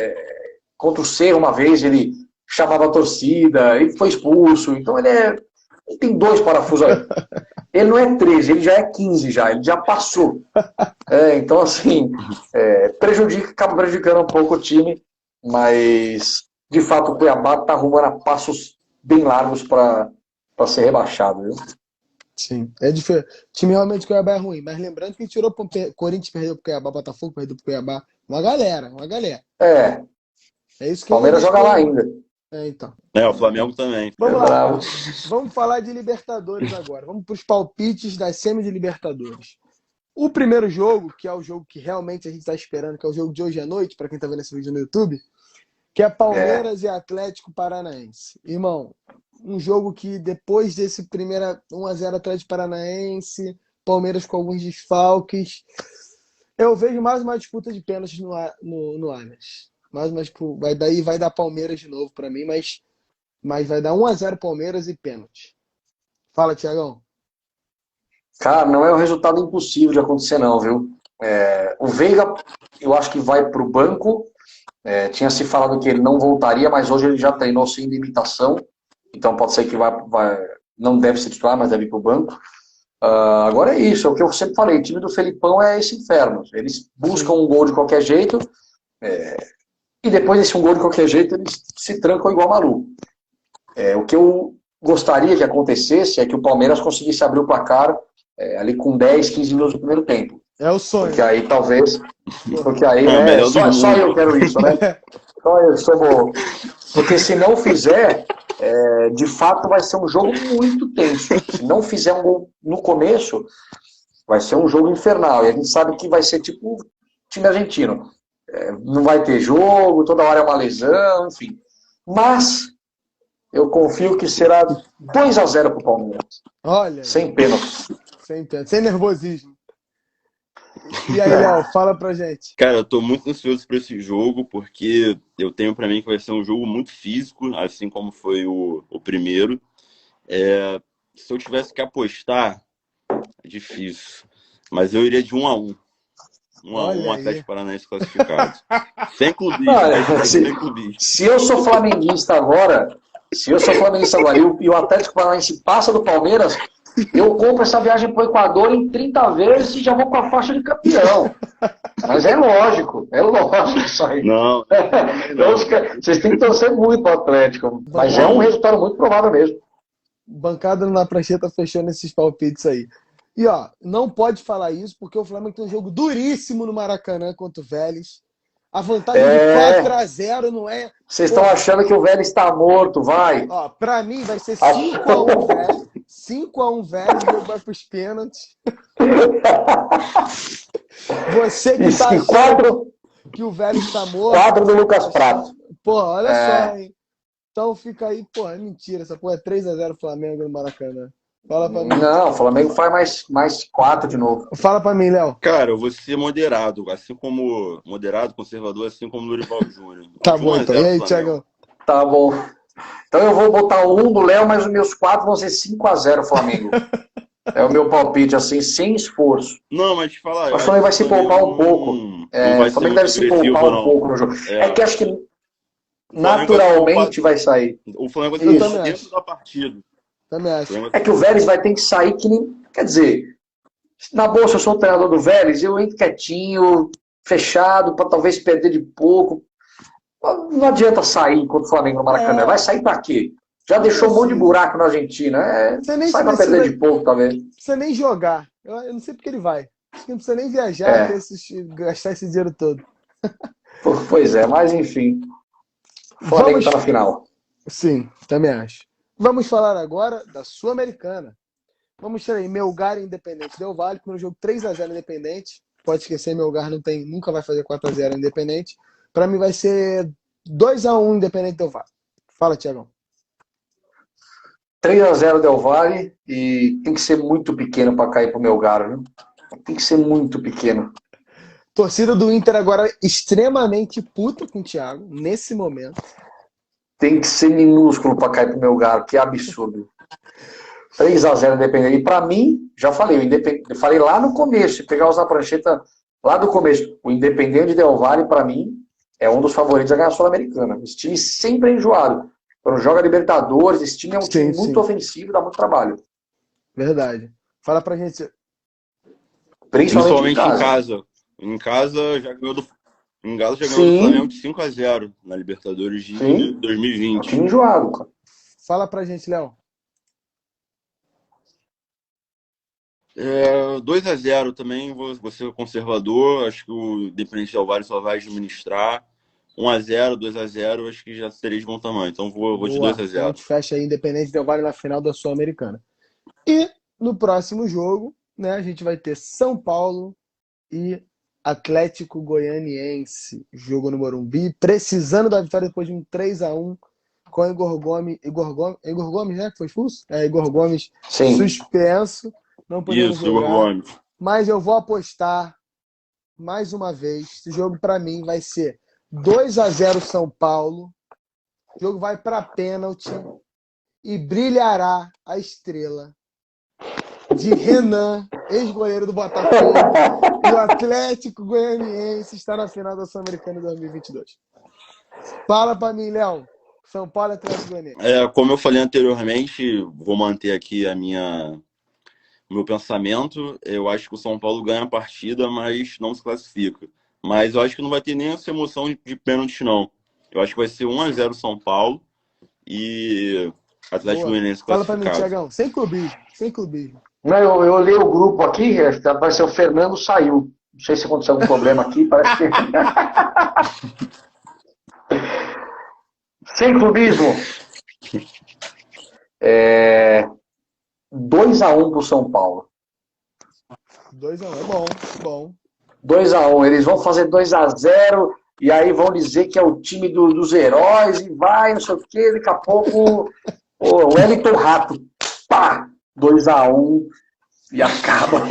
contra o Cerro uma vez, ele chamava a torcida, ele foi expulso, então ele tem 2 parafusos aí. Ele não é 13, ele já é 15 já, ele já passou. Então, assim, acaba prejudicando um pouco o time, mas, de fato, o Cuiabá está arrumando a passos bem largos para ser rebaixado, viu? Sim, é diferente. O time realmente do Cuiabá é ruim, mas lembrando que tirou pro Corinthians, perdeu pro Cuiabá, Botafogo perdeu pro Cuiabá. Uma galera. É isso que Palmeiras joga lá ainda. Então. O Flamengo também. Vamos lá. Vamos falar de Libertadores agora. Vamos para os palpites das semi de Libertadores. O primeiro jogo, que é o jogo que realmente a gente está esperando, que é o jogo de hoje à noite, para quem está vendo esse vídeo no YouTube, que é Palmeiras e Atlético Paranaense. Irmão, um jogo que depois desse primeiro 1-0 Atlético Paranaense, Palmeiras com alguns desfalques, eu vejo mais uma disputa de pênaltis no Allianz. Vai dar Palmeiras de novo para mim, mas vai dar 1-0 Palmeiras e pênalti. Fala, Thiagão. Cara, não é um resultado impossível de acontecer não, viu? O Veiga, eu acho que vai pro banco. Tinha se falado que ele não voltaria, mas hoje ele já treinou sem limitação. Então pode ser que não deve ser titular, mas deve ir pro banco. Agora é isso, é o que eu sempre falei. O time do Felipão é esse inferno. Eles buscam um gol de qualquer jeito. E depois desse um gol de qualquer jeito, eles se trancam igual maluco. O que eu gostaria que acontecesse é que o Palmeiras conseguisse abrir o placar ali com 10, 15 minutos do primeiro tempo. É o sonho. Porque aí talvez... Porque aí, só eu quero isso, né? Só eu sou bom. Porque se não fizer, de fato vai ser um jogo muito tenso. Se não fizer um gol no começo, vai ser um jogo infernal. E a gente sabe que vai ser tipo time argentino. Não vai ter jogo, toda hora é uma lesão, enfim. Mas eu confio que será 2-0 pro Palmeiras. Olha. Sem pênalti. Sem nervosismo. E aí, Léo, fala pra gente. Cara, eu tô muito ansioso pra esse jogo, porque eu tenho pra mim que vai ser um jogo muito físico, assim como foi o primeiro. Se eu tivesse que apostar, é difícil. Mas eu iria de 1-1. 1-1 Atlético Paranaense classificado. Sem clubismo. Sem clubismo. Se eu sou flamenguista agora, e o Atlético Paranaense passa do Palmeiras, eu compro essa viagem pro Equador em 30 vezes e já vou com a faixa de campeão. Mas é lógico isso aí. Não. Vocês têm que torcer muito pro Atlético. Mas é um resultado muito provável mesmo. Bancada na prancheta fechando esses palpites aí. E não pode falar isso, porque o Flamengo tem um jogo duríssimo no Maracanã contra o Vélez. A vantagem de 4-0 não é... Vocês estão achando que o Vélez está morto, vai. Pra mim vai ser 5-1 Vélez. 5-1 Vélez, o jogo vai pros pênaltis. Você que tá achando que o Vélez está morto... 4 do Lucas Prato. Olha só, hein. Então fica aí, é mentira. Essa é 3-0 Flamengo no Maracanã. Fala pra mim. Não, o Flamengo faz mais 4 de novo. Fala pra mim, Léo. Cara, eu vou ser moderado, assim como moderado, conservador, assim como o Dorival Júnior. Tá bom, então. E aí, Thiagão? Tá bom. Então eu vou botar o 1 do Léo, mas os meus 4 vão ser 5-0 Flamengo. É o meu palpite, assim, sem esforço. Não, mas te falar... O Flamengo vai se poupar um pouco. O Flamengo deve se poupar um pouco no jogo. É que acho que naturalmente vai sair. O Flamengo vai estar dentro da partida. Também acho. É que o Vélez vai ter que sair que nem... Quer dizer, na boa, se eu sou o treinador do Vélez, eu entro quietinho, fechado, para talvez perder de pouco. Não adianta sair contra o Flamengo no Maracanã. Vai sair pra quê? Já deixou um monte de buraco na Argentina. Sai pra perder de pouco, talvez. Não precisa nem jogar. Eu não sei porque ele vai. Acho que não precisa nem viajar, gastar esse dinheiro todo. Pois é, mas enfim. O Flamengo tá na final. Sim, também acho. Vamos falar agora da Sul-Americana. Vamos ter aí Melgar e Independente Del Valle. Primeiro jogo 3-0 Independente. Pode esquecer, Melgar nunca vai fazer 4-0 Independente. Para mim vai ser 2-1 Independente Del Valle. Fala, Thiagão. 3-0 Del Valle e tem que ser muito pequeno para cair pro Melgar, viu? Tem que ser muito pequeno. Torcida do Inter agora extremamente puta com o Thiago, nesse momento. Tem que ser minúsculo para cair pro Melgar, que absurdo. 3-0 Independente. E para mim, já falei, eu falei lá no começo, se pegar na prancheta lá do começo, o Independente Del Valle, para mim, é um dos favoritos a ganhar a Sul-Americana. Esse time sempre é enjoado. Quando joga Libertadores, esse time é um time muito ofensivo, dá muito trabalho. Verdade. Fala pra gente. Principalmente em casa. Em casa já ganhou do Flamengo de 5-0 na Libertadores de 2020. É um time enjoado, cara. Fala pra gente, Léo. 2-0 também, vou ser conservador. Acho que o Independente Del Valle só vai administrar. 1-0, 2-0, acho que já seria de bom tamanho. Então vou de 2-0. A gente fecha aí Independente Del Valle na final da Sul-Americana. E no próximo jogo, né, a gente vai ter São Paulo e Atlético Goianiense. Jogo no Morumbi, precisando da vitória depois de um 3-1 com Igor Gomes. Igor Gomes, né? Que foi expulso? Igor Gomes suspenso. Não podemos jogar. Igor Gomes. Mas eu vou apostar mais uma vez. Esse jogo para mim vai ser 2-0 São Paulo. O jogo vai para pênalti e brilhará a estrela de Renan, ex-goleiro do Botafogo. E o Atlético Goianiense está na final da Sul-Americana 2022. Fala para mim, Léo. São Paulo e Atlético Goianiense. Como eu falei anteriormente, vou manter aqui o meu pensamento. Eu acho que o São Paulo ganha a partida, mas não se classifica. Mas eu acho que não vai ter nem essa emoção de pênalti, não. Eu acho que vai ser 1-0 São Paulo e Atlético Goianiense classificado. Fala pra mim, Thiagão. Sem clubismo. Não, eu olhei o grupo aqui, parece que o Fernando saiu. Não sei se aconteceu algum problema aqui, parece que... Sem clubismo. 2-1 pro São Paulo. 2-1, é bom. 2-1, eles vão fazer 2-0 e aí vão dizer que é o time dos heróis e vai, não sei o que, daqui a pouco o Wellington Rato, pá, 2-1 e acaba.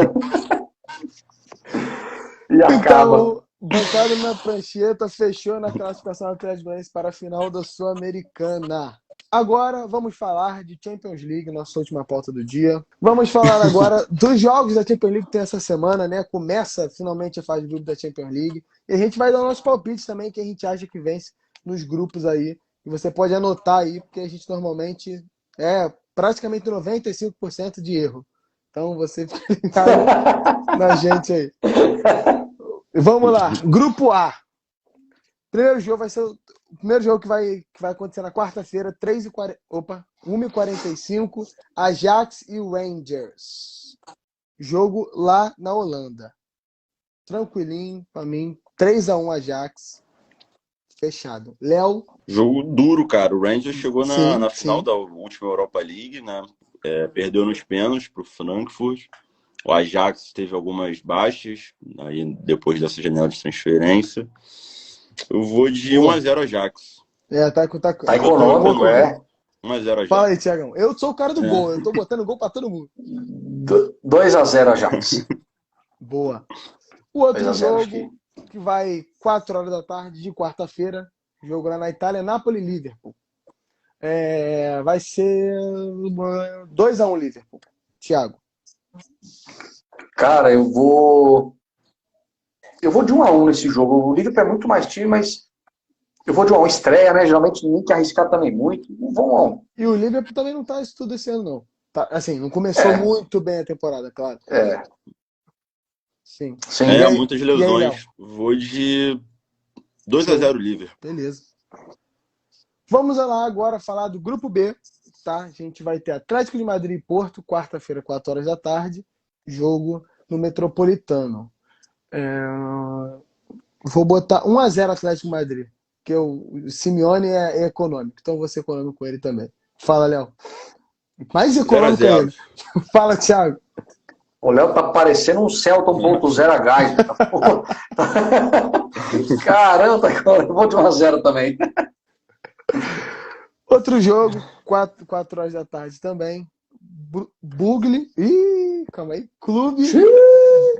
Então, bancado na prancheta, fechou na classificação do Atlético Goianiense para a final da Sul-Americana. Agora vamos falar de Champions League, nossa última pauta do dia. Vamos falar agora dos jogos da Champions League que tem essa semana, né? Começa finalmente a fase de grupo da Champions League. E a gente vai dar nossos palpites também, que a gente acha que vence nos grupos aí. E você pode anotar aí, porque a gente normalmente praticamente 95% de erro. Então você fica ligado na gente aí. Vamos lá, Grupo A. Primeiro jogo vai ser o primeiro jogo que vai acontecer na quarta-feira, 1h45, Ajax e Rangers. Jogo lá na Holanda. Tranquilinho pra mim, 3-1 Ajax. Fechado. Léo? Jogo duro, cara. O Rangers chegou na final da última Europa League, né? Perdeu nos pênaltis pro Frankfurt. O Ajax teve algumas baixas aí depois dessa janela de transferência. Eu vou de 1-0 Ajax. Tá econômico, 1-0 Ajax. Fala aí, Thiagão. Eu sou o cara do gol. Eu tô botando gol pra todo mundo. 2-0 Ajax. Boa. O outro jogo que vai 4 horas da tarde de quarta-feira. Jogo lá na Itália, Napoli e Liverpool. Vai ser 2-1 Liverpool. Thiago. Cara, eu vou de 1-1 nesse jogo. O Liverpool é muito mais time, mas eu vou de 1-1. Estreia, né? Geralmente ninguém quer arriscar também muito. Vou 1-1. E o Liverpool também não tá isso tudo esse ano, não. Tá, assim, não começou muito bem a temporada, claro. Sim. Muitas lesões. Vou de 2-0 Liverpool. Beleza. Vamos lá agora falar do Grupo B, tá? A gente vai ter Atlético de Madrid e Porto, quarta-feira, 4 horas da tarde. Jogo no Metropolitano. Vou botar 1-0 Atlético de Madrid, porque o Simeone é econômico, então vou ser econômico com ele também. Fala, Léo. Mais econômico 0-0. ainda. Fala, Thiago. O Léo tá parecendo um Celta 1.0 a gás. Caramba, eu vou de 1-0 também. Outro jogo, 4 horas da tarde também. Bugli. Ih, calma aí. Clube.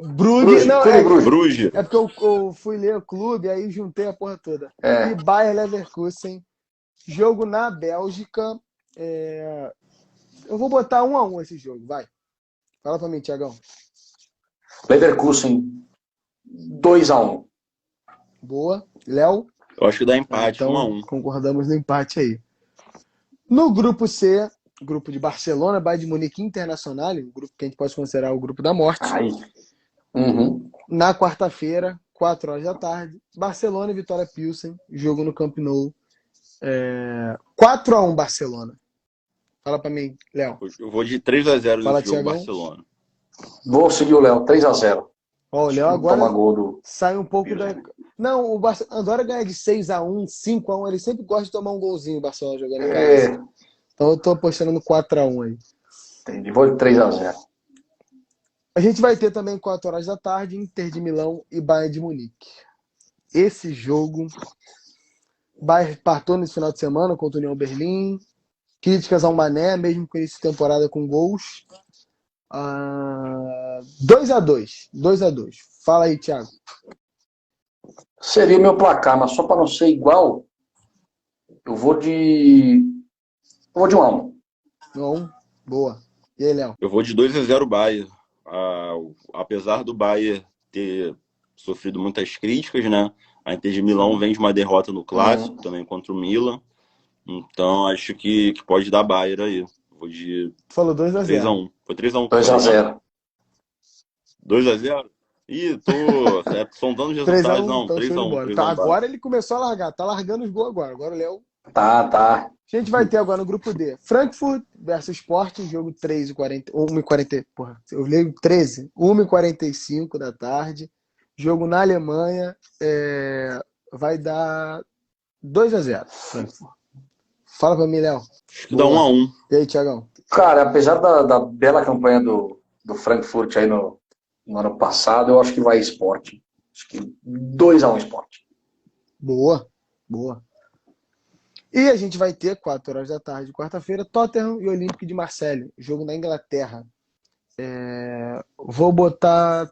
Brugge. Não, Bruges. é porque eu fui ler o clube, aí juntei a porra toda. É. E Bayer Leverkusen. Jogo na Bélgica. Eu vou botar 1-1 esse jogo, vai. Fala pra mim, Thiagão. Leverkusen 2-1. Boa. Léo? Eu acho que dá empate, então, 1-1. concordamos no empate aí. No grupo C, grupo de Barcelona, Bayern de Munique Internacional, um grupo que a gente pode considerar o grupo da morte. Ai. Uhum. Na quarta-feira, 4 horas da tarde, Barcelona e Vitória Pilsen, jogo no Camp Nou. 4-1 Barcelona. Fala pra mim, Léo. Eu vou de 3-0 Fala, nesse jogo, Thiagão. Barcelona. Vou seguir o Léo, 3-0. Ó, o Léo agora Toma gol do... sai um pouco da... Não, o Andorra ganha de 6-1, 5-1. Ele sempre gosta de tomar um golzinho, o Barcelona jogando em casa. Então eu tô apostando no 4-1 aí. Entendi, vou de 3-0. A gente vai ter também 4 horas da tarde, Inter de Milão e Bayern de Munique. Esse jogo, Bayern partou nesse final de semana contra o União Berlim. Críticas ao Mané, mesmo com início de temporada com gols. 2-2. 2-2. Fala aí, Thiago. Seria meu placar, mas só para não ser igual, eu vou de 1-1. 1-1. Boa. E aí, Léo? Eu vou de 2-0 Bayern. Apesar do Bayern ter sofrido muitas críticas, né? A Inter de Milão vem de uma derrota no Clássico, também contra o Milan. Então, acho que pode dar Bayern aí. Vou de... Falou 2-0. 3-1. Foi 3-1. 2-0. 2-0? Ih, sondando os resultados. Não, 3-1. Tá, agora ele começou a largar. Tá largando os gols agora. Agora o Léo... Tá. A gente vai ter agora no grupo D. Frankfurt versus Sporting, jogo 1h40. Porra, eu leio 13. 1h45 da tarde. Jogo na Alemanha. Vai dar 2-0. Frankfurt. Fala pra mim, Léo. Acho que dá 1-1. E aí, Thiagão? Cara, apesar da bela campanha do Frankfurt aí no ano passado, eu acho que vai Sporting. Acho que 2-1 Sporting. Boa. E a gente vai ter, 4 horas da tarde, quarta-feira, Tottenham e Olympique de Marseille, jogo na Inglaterra. Vou botar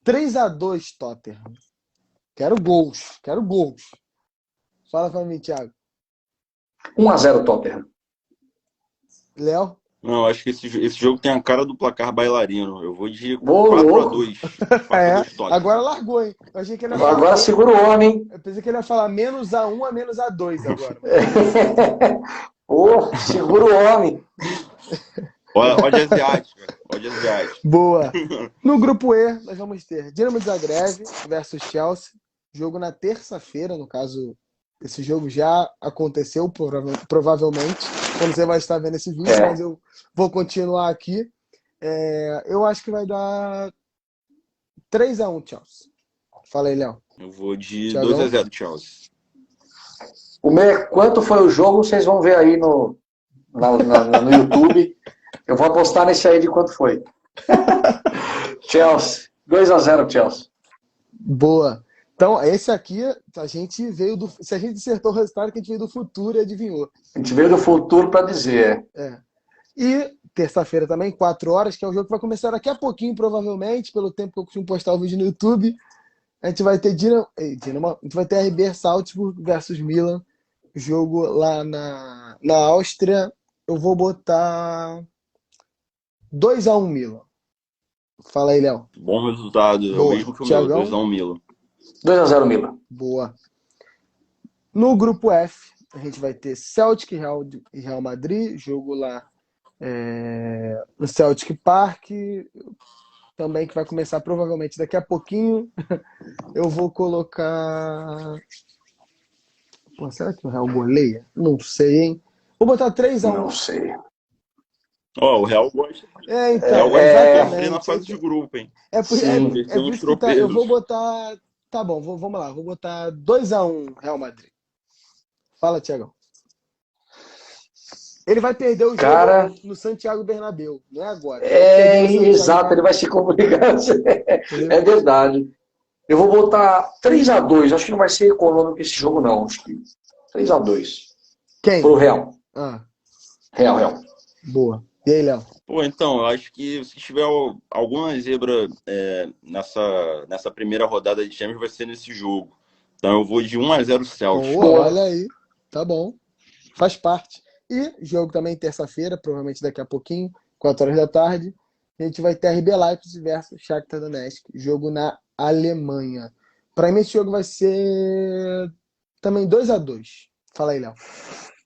3-2 Tottenham. Quero gols. Fala pra mim, Thiago. 1-0 Tottenham. Léo? Não, acho que esse jogo tem a cara do placar bailarino. Eu vou de 4-2. 4-2 Tottenham. Agora largou, hein? Eu achei que ele ia falar... Agora segura o homem. Eu pensei que ele ia falar -1 a -2 agora. Segura o homem. Olha asiática. Boa. No grupo E, nós vamos ter Dinamo de Zagreb versus Chelsea. Jogo na terça-feira, no caso, esse jogo já aconteceu, provavelmente, quando você vai estar vendo esse vídeo, mas eu vou continuar aqui. Eu acho que vai dar 3-1 Chelsea. Fala aí, Léo. Eu vou de 2-0 Chelsea. Quanto foi o jogo, vocês vão ver aí no YouTube. Eu vou apostar nesse aí de quanto foi. Chelsea. 2-0 Chelsea. Boa. Então, esse aqui, a gente veio do... Se a gente acertou o resultado, que a gente veio do futuro e adivinhou. A gente veio do futuro para dizer. E terça-feira também, 4 horas, que é um jogo que vai começar daqui a pouquinho, provavelmente, pelo tempo que eu costumo postar o vídeo no YouTube. A gente vai ter a gente vai ter RB Salzburg versus Milan. Jogo lá na Áustria. Eu vou botar 2-1 Milan. Fala aí, Léo. Bom resultado. É o mesmo que o meu, 2-1 Milan. 2-0 Milan. Boa. No grupo F, a gente vai ter Celtic e Real Madrid. Jogo lá no Celtic Park. Também que vai começar provavelmente daqui a pouquinho. Eu vou colocar... Pô, será que o Real goleia? Não sei, hein? Vou botar 3-1. Não sei. Ó, o Real gosta. O Então, Real gosta de sofrer na exatamente. fase de grupo, hein? Sim. Ter Por uns isso que tá, eu vou tropeços. botar. Tá bom, vamos lá. Vou botar 2-1 Real Madrid. Fala, Thiagão. Ele vai perder o jogo Cara, no Santiago Bernabéu, não é agora. Ele vai perder no Santiago exato, ele vai Bernabéu, se complicar. entendeu? É verdade. Eu vou botar 3-2. Acho que não vai ser econômico esse jogo, não. Acho que 3-2. Pro Quem? Real. Ah, Real, Real. boa. E aí, Léo? Pô, então, eu acho que se tiver alguma zebra nessa primeira rodada de Champions, vai ser nesse jogo. Então eu vou de 1-0 Celtic. Boa, Boa. olha aí. Tá bom. Faz parte. E jogo também terça-feira, provavelmente daqui a pouquinho, 4 horas da tarde. A gente vai ter RB Leipzig versus Shakhtar Donetsk, jogo na Alemanha. Para mim esse jogo vai ser também 2-2. Fala aí, Léo.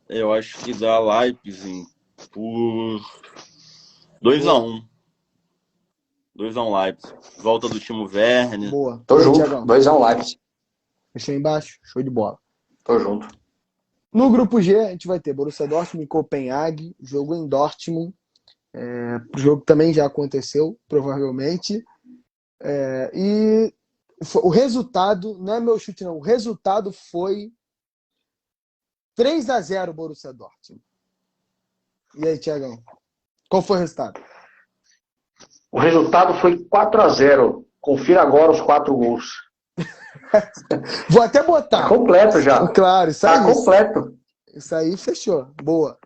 Eu acho que dá Leipzig por Boa. 2-1. 2-1 Leipzig. Volta do Timo Werner. Boa. Tô E aí, junto. Thiagão? 2-1 Leipzig. Fechou embaixo? Show de bola. Tô junto. No grupo G, a gente vai ter Borussia Dortmund e Copenhague, jogo em Dortmund. O jogo também já aconteceu, provavelmente. E o resultado, não é meu chute não, o resultado foi 3-0 Borussia Dortmund. E aí, Thiagão? Qual foi o resultado? O resultado foi 4-0. Confira agora os 4 gols. Vou até Tá botar. completo já. Claro, isso Tá aí. completo. Isso aí fechou. Boa.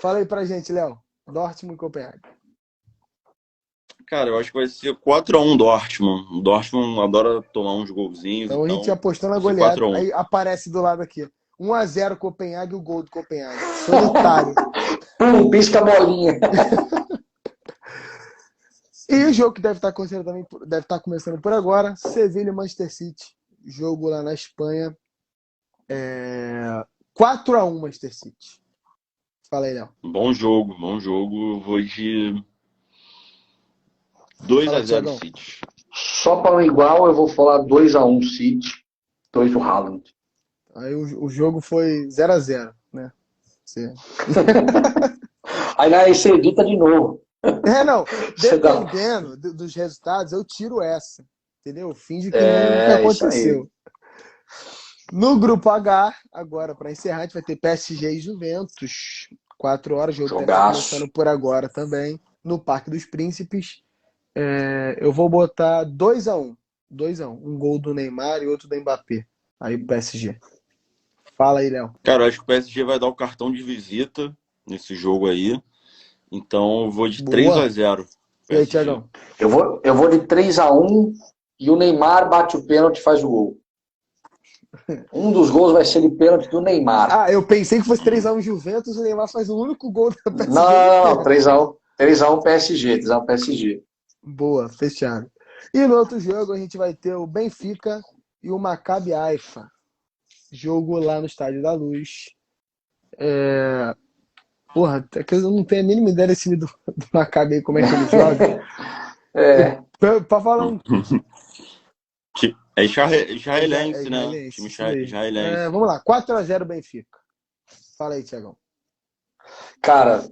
Fala aí pra gente, Léo. Dortmund e Copenhague. Cara, eu acho que vai ser 4-1 Dortmund. O Dortmund adora tomar uns golzinhos, Então a gente então apostou na vai ser goleada. 4-1. Aí aparece do lado aqui. 1-0 Copenhague e o gol do Copenhague. Solitário. Pum, pisca a bolinha. E o jogo que deve estar acontecendo também, deve estar começando por agora, Sevilha e Manchester City. Jogo lá na Espanha. 4-1 Manchester City. Fala aí, Léo. Bom jogo, bom jogo. Eu vou de Fala, 2-0 Thiagão. City. Só para o igual, eu vou falar 2-1 City. 2 do Haaland. Aí o jogo foi 0-0, né? Você... Aí na você edita de novo. Não. Você dá... Dependendo dos resultados, eu tiro essa. Entendeu? Finge que nunca isso aí. aconteceu. No grupo H, agora, para encerrar, a gente vai ter PSG e Juventus. 4 horas, o jogo deve estar Jogaço. começando por agora também. No Parque dos Príncipes. Eu vou botar 2-1. 2-1. Um gol do Neymar e outro do Mbappé. Aí o PSG. Fala aí, Léo. Cara, eu acho que o PSG vai dar o cartão de visita nesse jogo aí. Então eu vou de Boa. 3-0. E aí, Thiagão? Eu vou de 3-1 e o Neymar bate o pênalti e faz o gol. Um dos gols vai ser de pênalti do Neymar. Eu pensei que fosse 3-1 Juventus, o Neymar faz o único gol da PSG. Não, 3-1 PSG. 3-1 PSG. Boa, fechado. E no outro jogo a gente vai ter o Benfica e o Maccabi Haifa. Jogo lá no Estádio da Luz. Porra, é que eu não tenho a mínima ideia desse time do Maccabi aí, como é que ele joga. Pra falar um... É israelense, né? israelense, Time isso mesmo. israelense. Vamos lá, 4-0 Benfica. Fala aí, Thiagão. Cara,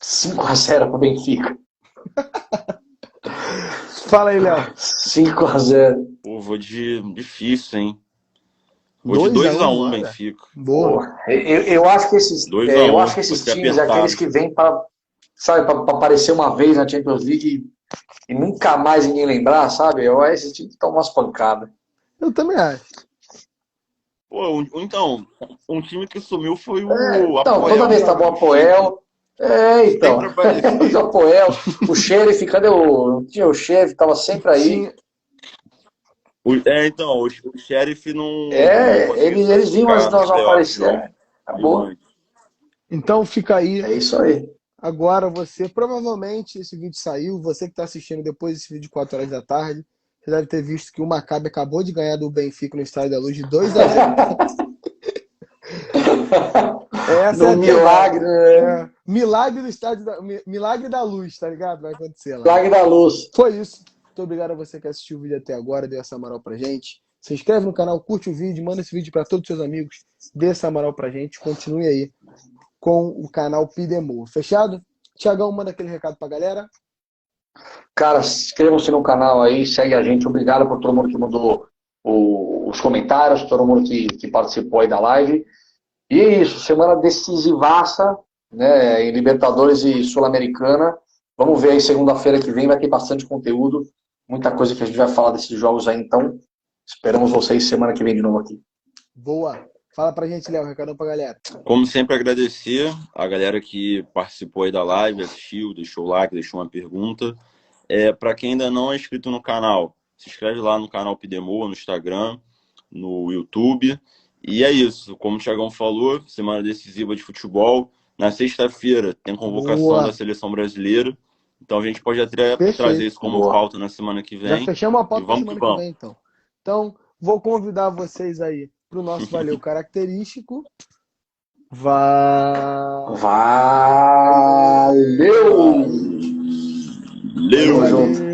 5-0 pro Benfica. Fala aí, Léo. 5-0. Pô, vou de difícil, hein? Vou de 2-1, 2-1 olha. Benfica. Boa. Eu acho que esses, 2-1, eu acho que esses vai ser times, apertado. aqueles que vêm para aparecer uma vez na Champions League e nunca mais ninguém lembrar, sabe? Esses times tomam umas pancadas. Eu também acho. Pô, então, um time que sumiu foi o Então, Apoel. toda vez tá bom o Apoel. Então. Sempre aparece. O Apoel, o Sheriff, cadê não tinha o Sheriff, tava sempre aí. Então, o Sheriff não. Eles vinham, mas nós não apareciam. Acabou. Então fica aí. É isso aí. Agora você, provavelmente, esse vídeo saiu. Você que está assistindo depois desse vídeo de 4 horas da tarde, você deve ter visto que o Maccabi acabou de ganhar do Benfica no Estádio da Luz de 2-0. Essa é milagre, né? Milagre do Estádio Milagre da Luz, tá ligado? Vai acontecer lá. Milagre da Luz. Foi isso. Muito obrigado a você que assistiu o vídeo até agora, deu essa moral pra gente. Se inscreve no canal, curte o vídeo, manda esse vídeo para todos os seus amigos, dê essa moral pra gente, continue aí com o canal Pidemor. Fechado? Tiagão, manda aquele recado pra galera. Cara, inscrevam-se no canal aí, segue a gente. Obrigado por todo mundo que mandou os comentários, todo mundo que participou aí da live. E é isso, semana decisivaça, né, em Libertadores e Sul-Americana. Vamos ver aí segunda-feira que vem, vai ter bastante conteúdo, muita coisa que a gente vai falar desses jogos aí, então esperamos vocês semana que vem de novo aqui. Boa. Fala pra gente, Léo, recadão pra galera. Como sempre, agradecer a galera que participou aí da live, assistiu, deixou o like, deixou uma pergunta. Para quem ainda não é inscrito no canal, se inscreve lá no canal Pidemor, no Instagram, no YouTube. E é isso, como o Thiagão falou, semana decisiva de futebol. Na sexta-feira tem convocação Boa. da Seleção Brasileira. Então a gente pode até trazer isso como pauta na semana que vem. Já fechamos a pauta e pra vamos semana que que vamos. vem, então. Então, vou convidar vocês aí pro nosso Valeu Característico. Valeu! Valeu! Tamo junto.